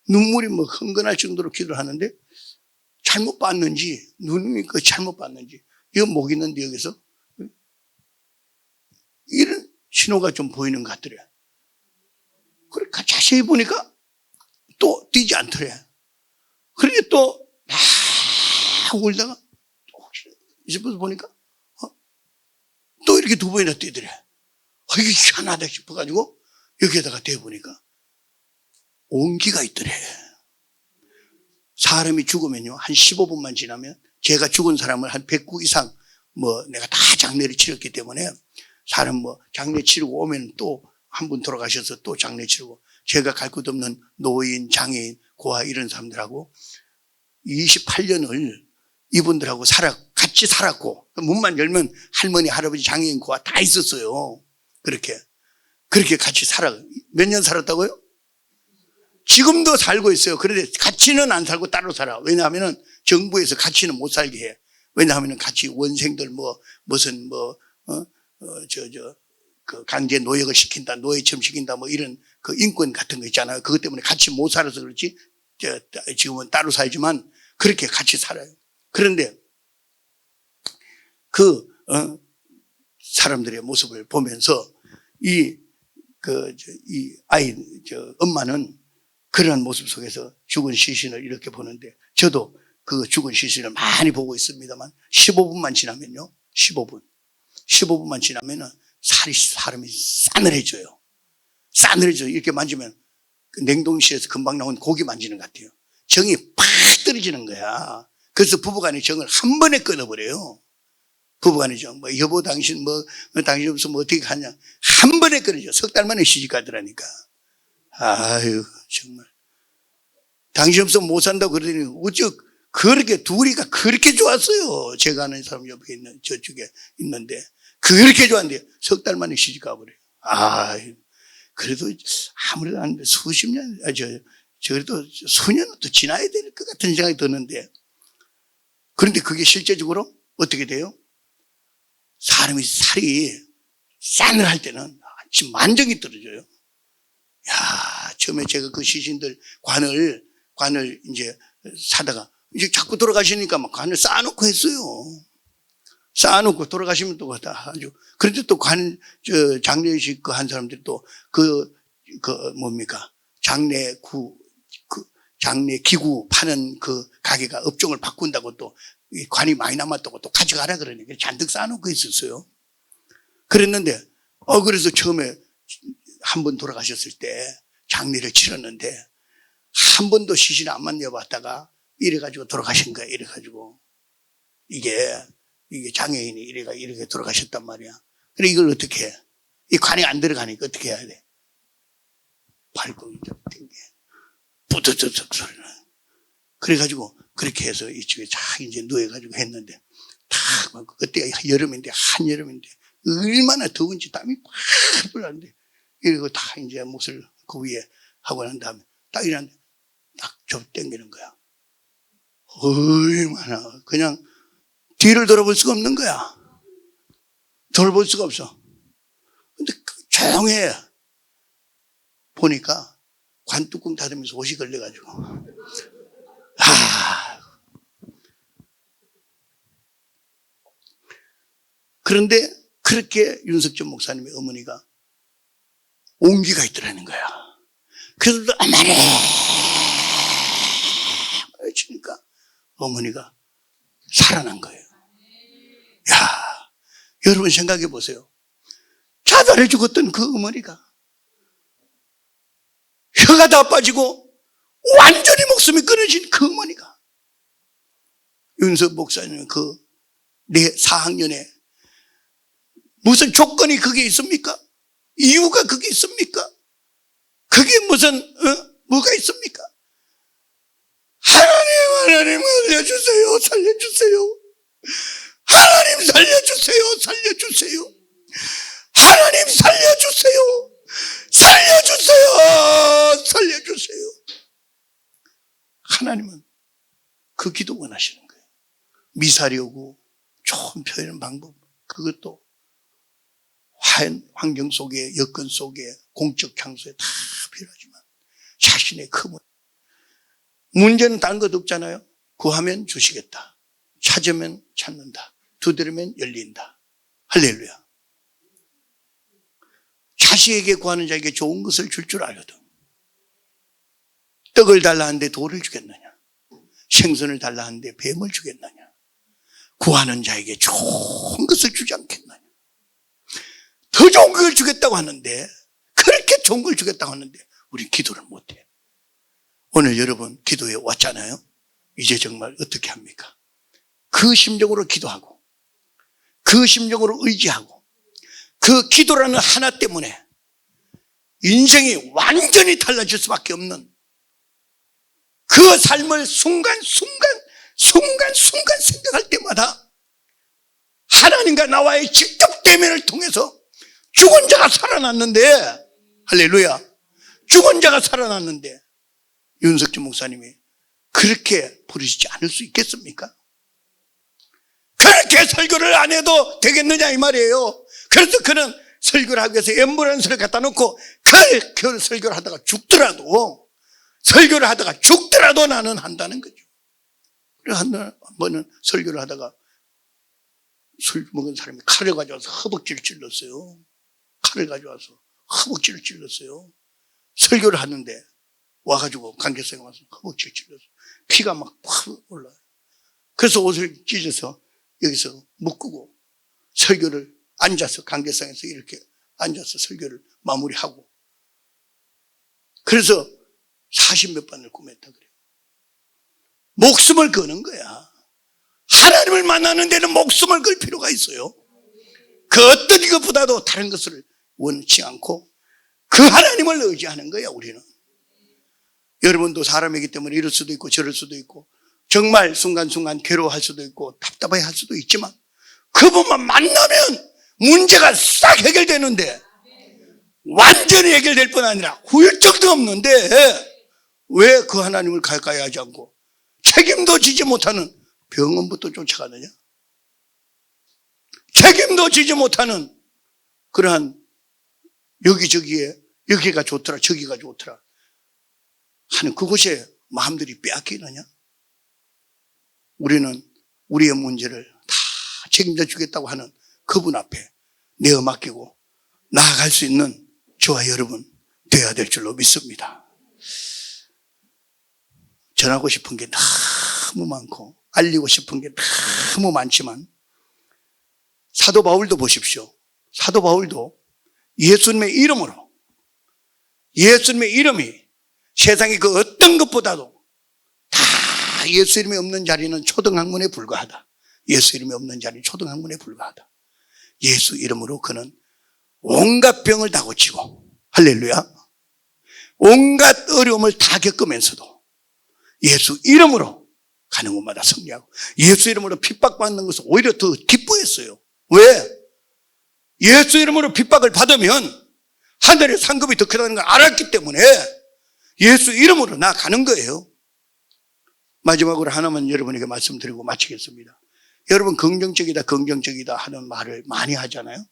눈물이 뭐 흥건할 정도로 기도를 하는데 잘못 봤는지 눈이 잘못 봤는지 이거 목 있는데 여기서 이런 신호가 좀 보이는 것 같더래. 그래 자세히 보니까 또 뛰지 않더래. 그러니 또 막 울다가 또 이제부터 보니까 또 이렇게 2번이나 뛰더래. 이게 희한하다 싶어가지고 여기에다가 대보니까 온기가 있더래. 사람이 죽으면요 한 15분만 지나면 제가 죽은 사람을 한 100구 이상 내가 다 장례를 치렀기 때문에 사람 장례 치르고 오면 또 한 분 돌아가셔서 또 장례 치르고 제가 갈 곳 없는 노인, 장애인, 고아 이런 사람들하고 28년을 이분들하고 같이 살았고 문만 열면 할머니, 할아버지, 장애인, 고아 다 있었어요. 그렇게 같이 몇 년 살았다고요? 지금도 살고 있어요. 그런데 같이는 안 살고 따로 살아. 왜냐하면 정부에서 같이는 못 살게 해. 왜냐하면 같이 원생들 그 강제 노역을 시킨다, 노예처럼 시킨다, 이런 그 인권 같은 거 있잖아요. 그것 때문에 같이 못 살아서 그렇지. 지금은 따로 살지만 그렇게 같이 살아요. 그런데 사람들의 모습을 보면서 이 엄마는 그런 모습 속에서 죽은 시신을 이렇게 보는데 저도 그 죽은 시신을 많이 보고 있습니다만 15분만 지나면요. 15분만 지나면은 사람이 싸늘해져요. 싸늘해져요. 이렇게 만지면 그 냉동실에서 금방 나온 고기 만지는 것 같아요. 정이 팍 떨어지는 거야. 그래서 부부간의 정을 한 번에 끊어버려요. 부부간의 정. 여보 당신 당신 없으면 어떻게 하냐. 한 번에 끊어져. 6달 만에 시집 가더라니까. 아유 정말. 당신 없으면 못 산다고 그러더니 어쩌 그렇게 둘이가 그렇게 좋았어요. 제가 아는 사람 옆에 저쪽에 있는데 그렇게 좋아한대요. 석 달 만에 시집 가버려요. 그래도 아무래도 한 수십 년, 그래도 수년은 또 지나야 될 것 같은 생각이 드는데, 그런데 그게 실제적으로 어떻게 돼요? 사람이 살이 싸늘할 때는 지금 만정이 떨어져요. 처음에 제가 그 시신들 관을 이제 사다가 이제 자꾸 돌아가시니까 막 관을 쌓아놓고 했어요. 쌓아놓고 돌아가시면 또 아주. 그런데 또 장례식 한 사람들이 또 장례 기구 파는 그 가게가 업종을 바꾼다고 또 관이 많이 남았다고 또 가져가라 그러니까 잔뜩 쌓아놓고 있었어요. 그랬는데, 그래서 처음에 한 번 돌아가셨을 때 장례를 치렀는데, 한 번도 시신 안 만져봤다가 이래가지고 돌아가신 거야, 이래가지고. 이게 장애인이 이렇게 돌아가셨단 말이야. 그래, 이걸 어떻게 해? 이 관이 안 들어가니까 어떻게 해야 돼? 밟고 이제 땡겨. 뿌드드득 소리는. 그래가지고, 그렇게 해서 이쪽에 쫙 이제 누워가지고 했는데, 그때 여름인데, 한여름인데, 얼마나 더운지 땀이 팍 흘렀는데, 이러고 다 이제 못을 그 위에 하고 난 다음에, 딱 일어났는데, 딱 좀 땡기는 거야. 얼마나, 그냥 뒤를 돌아볼 수가 없는 거야. 돌아볼 수가 없어. 근데 조용해. 보니까 관뚜껑 닫으면서 옷이 걸려가지고. 그런데 그렇게 윤석전 목사님의 어머니가 온기가 있더라는 거야. 그래서 어머니! 치니까 어머니가 살아난 거예요. 여러분 생각해 보세요. 자살해 죽었던 그 어머니가 혀가 다 빠지고 완전히 목숨이 끊어진 그 어머니가 윤석 목사님은 그 4학년에 무슨 조건이 그게 있습니까? 이유가 그게 있습니까? 그게 무슨 뭐가 있습니까? 하나님 살려주세요. 살려주세요. 하나님 살려주세요. 살려주세요. 하나님 살려주세요. 살려주세요. 살려주세요. 하나님은 그 기도 원하시는 거예요. 미사려고 좋은 표현 방법, 그것도 환경 속에, 여건 속에, 공적 장소에 다 필요하지만 자신의 큰 문제는 다른 것 없잖아요. 구하면 주시겠다. 찾으면 찾는다. 두드리면 열린다. 할렐루야. 자식에게 구하는 자에게 좋은 것을 줄 줄 알거든. 떡을 달라 하는데 돌을 주겠느냐? 생선을 달라 하는데 뱀을 주겠느냐? 구하는 자에게 좋은 것을 주지 않겠느냐? 더 좋은 걸 주겠다고 하는데, 그렇게 좋은 걸 주겠다고 하는데 우리 기도를 못해. 오늘 여러분 기도에 왔잖아요. 이제 정말 어떻게 합니까? 그 심정으로 기도하고, 그 심정으로 의지하고, 그 기도라는 하나 때문에 인생이 완전히 달라질 수밖에 없는 그 삶을 순간순간 생각할 때마다 하나님과 나와의 직접 대면을 통해서 죽은 자가 살아났는데, 할렐루야, 죽은 자가 살아났는데 윤석준 목사님이 그렇게 부르시지 않을 수 있겠습니까? 그렇게 설교를 안 해도 되겠느냐 이 말이에요. 그래서 그는 설교를 하기 위해서 앰뷸런스를 갖다 놓고 그 설교를 하다가 죽더라도 나는 한다는 거죠. 한 번은 설교를 하다가 술 먹은 사람이 칼을 가져와서 허벅지를 찔렀어요. 설교를 하는데 와가지고 관계성에 와서 허벅지를 찔렀어요. 피가 막 확 올라요. 그래서 옷을 찢어서 여기서 묶고 설교를 앉아서 관계성에서 이렇게 앉아서 설교를 마무리하고, 그래서 40몇 번을 꿈했다 그래요. 목숨을 거는 거야. 하나님을 만나는 데는 목숨을 걸 필요가 있어요. 그 어떤 것보다도 다른 것을 원치 않고 그 하나님을 의지하는 거야, 우리는. 여러분도 사람이기 때문에 이럴 수도 있고 저럴 수도 있고 정말 순간순간 괴로워할 수도 있고 답답해 할 수도 있지만 그분만 만나면 문제가 싹 해결되는데, 완전히 해결될 뿐 아니라 후유증도 없는데 왜 그 하나님을 가까이 하지 않고 책임도 지지 못하는 병원부터 쫓아가느냐? 책임도 지지 못하는 그러한 여기저기에 여기가 좋더라 저기가 좋더라 하는 그곳에 마음들이 빼앗기느냐? 우리는 우리의 문제를 다 책임져 주겠다고 하는 그분 앞에 내어 맡기고 나아갈 수 있는 저와 여러분 되어야 될 줄로 믿습니다. 전하고 싶은 게 너무 많고 알리고 싶은 게 너무 많지만 사도 바울도 보십시오. 사도 바울도 예수님의 이름으로, 예수님의 이름이 세상의 그 어떤 것보다도 다 예수 이름이 없는 자리는 초등학문에 불과하다. 예수 이름이 없는 자리는 초등학문에 불과하다. 예수 이름으로 그는 온갖 병을 다 고치고, 할렐루야, 온갖 어려움을 다 겪으면서도 예수 이름으로 가는 곳마다 승리하고, 예수 이름으로 핍박받는 것을 오히려 더 기뻐했어요. 왜? 예수 이름으로 핍박을 받으면 하늘의 상급이 더 크다는 걸 알았기 때문에 예수 이름으로 나가는 거예요. 마지막으로 하나만 여러분에게 말씀드리고 마치겠습니다. 여러분, 긍정적이다 긍정적이다 하는 말을 많이 하잖아요.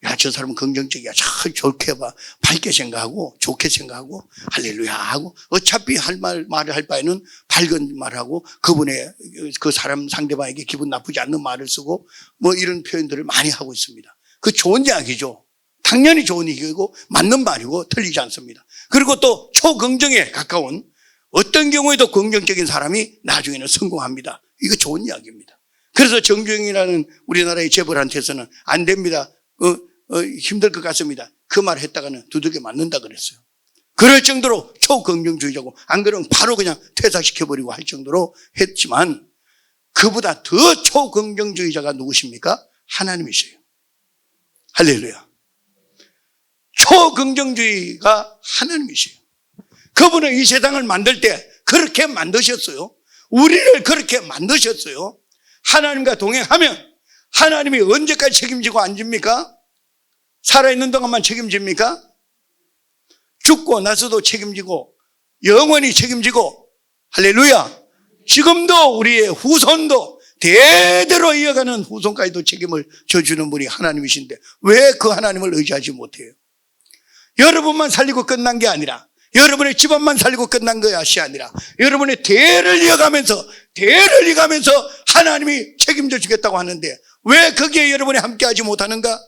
야, 저 사람은 긍정적이야, 참 좋게 봐, 밝게 생각하고 좋게 생각하고 할렐루야 하고, 어차피 말을 할 바에는 밝은 말하고 그분의 그 사람 상대방에게 기분 나쁘지 않는 말을 쓰고 뭐 이런 표현들을 많이 하고 있습니다. 그 좋은 이야기죠. 당연히 좋은 얘기고 맞는 말이고 틀리지 않습니다. 그리고 또 초긍정에 가까운, 어떤 경우에도 긍정적인 사람이 나중에는 성공합니다. 이거 좋은 이야기입니다. 그래서 정주영이라는 우리나라의 재벌한테서는 안 됩니다, 힘들 것 같습니다, 그 말 했다가는 두들겨 맞는다 그랬어요. 그럴 정도로 초긍정주의자고, 안 그러면 바로 그냥 퇴사시켜버리고 할 정도로 했지만, 그보다 더 초긍정주의자가 누구십니까? 하나님이세요. 할렐루야. 초긍정주의가 하나님이세요. 그분은 이 세상을 만들 때 그렇게 만드셨어요. 우리를 그렇게 만드셨어요. 하나님과 동행하면 하나님이 언제까지 책임지고 앉습니까? 살아있는 동안만 책임집니까? 죽고 나서도 책임지고 영원히 책임지고, 할렐루야, 지금도 우리의 후손도 대대로 이어가는 후손까지도 책임을 져주는 분이 하나님이신데 왜 그 하나님을 의지하지 못해요? 여러분만 살리고 끝난 게 아니라, 여러분의 집안만 살리고 끝난 것이 아니라 여러분의 대를 이어가면서 하나님이 책임져 주겠다고 하는데 왜 거기에 여러분이 함께하지 못하는가?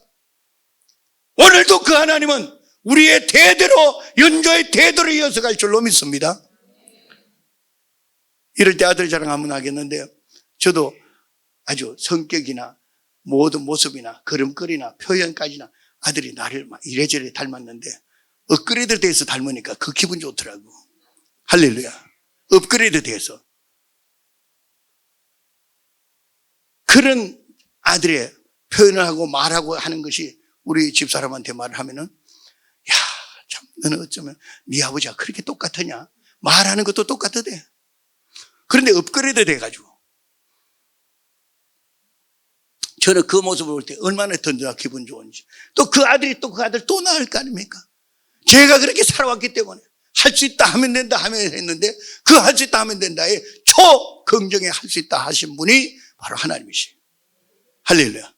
오늘도 그 하나님은 우리의 대대로, 연조의 대대로 이어서 갈 줄로 믿습니다. 이럴 때 아들 자랑 한번 하겠는데요, 저도 아주 성격이나 모든 모습이나 걸음걸이나 표현까지나 아들이 나를 이래저래 닮았는데 업그레이드 돼서 닮으니까 그 기분 좋더라고. 할렐루야. 업그레이드 돼서. 그런 아들의 표현을 하고 말하고 하는 것이 우리 집사람한테 말을 하면은, 야, 참 너는 어쩌면 네 아버지가 그렇게 똑같으냐, 말하는 것도 똑같으대. 그런데 업그레이드 돼가지고 저는 그 모습을 볼 때 얼마나 더 기분 좋은지, 또 그 아들이 또 그 아들 또 낳을 거 아닙니까? 제가 그렇게 살아왔기 때문에 할 수 있다 하면 된다 하면 했는데, 그 할 수 있다 하면 된다에 초긍정에 할 수 있다 하신 분이 바로 하나님이세요. 할렐루야.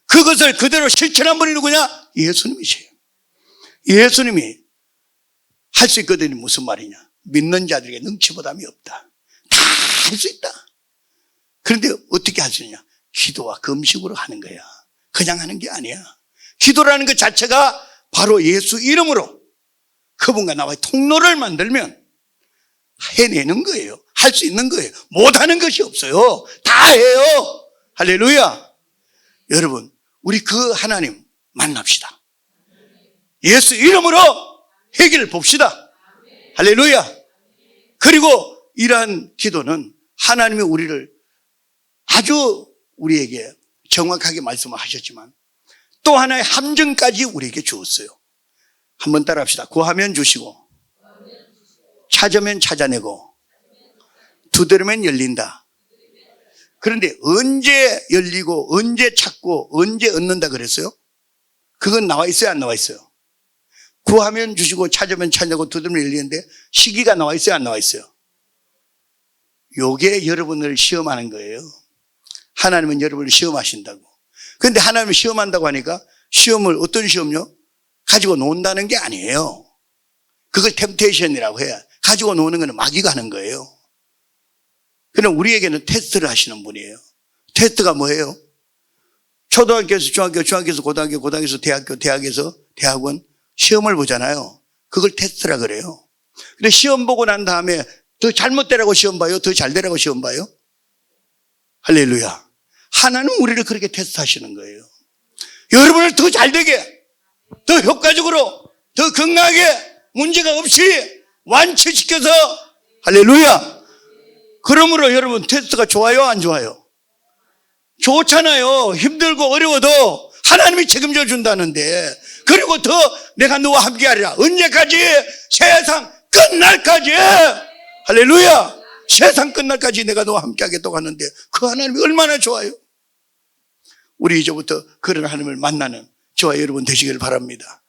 그것을 그대로 실천한 분이 누구냐? 예수님이세요. 예수님이 할 수 있거든요. 무슨 말이냐? 믿는 자들에게 능치보담이 없다. 다 할 수 있다. 그런데 어떻게 할 수 있냐? 기도와 금식으로 하는 거야. 그냥 하는 게 아니야. 기도라는 것 자체가 바로 예수 이름으로 그분과 나와의 통로를 만들면 해내는 거예요. 할 수 있는 거예요. 못하는 것이 없어요. 다 해요. 할렐루야. 여러분, 우리 그 하나님 만납시다. 예수 이름으로 해결을 봅시다. 할렐루야. 그리고 이러한 기도는 하나님이 우리를 아주 우리에게 정확하게 말씀을 하셨지만 또 하나의 함정까지 우리에게 주었어요. 한번 따라합시다. 구하면 주시고, 찾으면 찾아내고, 두드리면 열린다. 그런데 언제 열리고 언제 찾고 언제 얻는다 그랬어요? 그건 나와 있어요, 안 나와 있어요? 구하면 주시고 찾으면 찾냐고 두드리면 열리는데 시기가 나와 있어요, 안 나와 있어요? 요게 여러분을 시험하는 거예요. 하나님은 여러분을 시험하신다고. 그런데 하나님을 시험한다고 하니까 시험을 어떤 시험요? 가지고 논다는 게 아니에요. 그걸 템테이션이라고 해야. 가지고 노는 거는 마귀가 하는 거예요. 그럼 우리에게는 테스트를 하시는 분이에요. 테스트가 뭐예요? 초등학교에서 중학교, 중학교에서 고등학교, 고등학교에서 대학교, 대학에서 대학원 시험을 보잖아요. 그걸 테스트라 그래요. 근데 시험 보고 난 다음에 더 잘못되라고 시험 봐요? 더 잘되라고 시험 봐요? 할렐루야. 하나님 우리를 그렇게 테스트하시는 거예요. 여러분을 더 잘되게, 더 효과적으로, 더 건강하게, 문제가 없이 완치시켜서 할렐루야. 그러므로 여러분 테스트가 좋아요, 안 좋아요? 좋잖아요. 힘들고 어려워도 하나님이 책임져 준다는데. 그리고 더 내가 너와 함께 하리라. 언제까지? 세상 끝날까지. 할렐루야. 세상 끝날까지 내가 너와 함께 하겠다고 하는데 그 하나님이 얼마나 좋아요. 우리 이제부터 그런 하나님을 만나는 저와 여러분 되시길 바랍니다.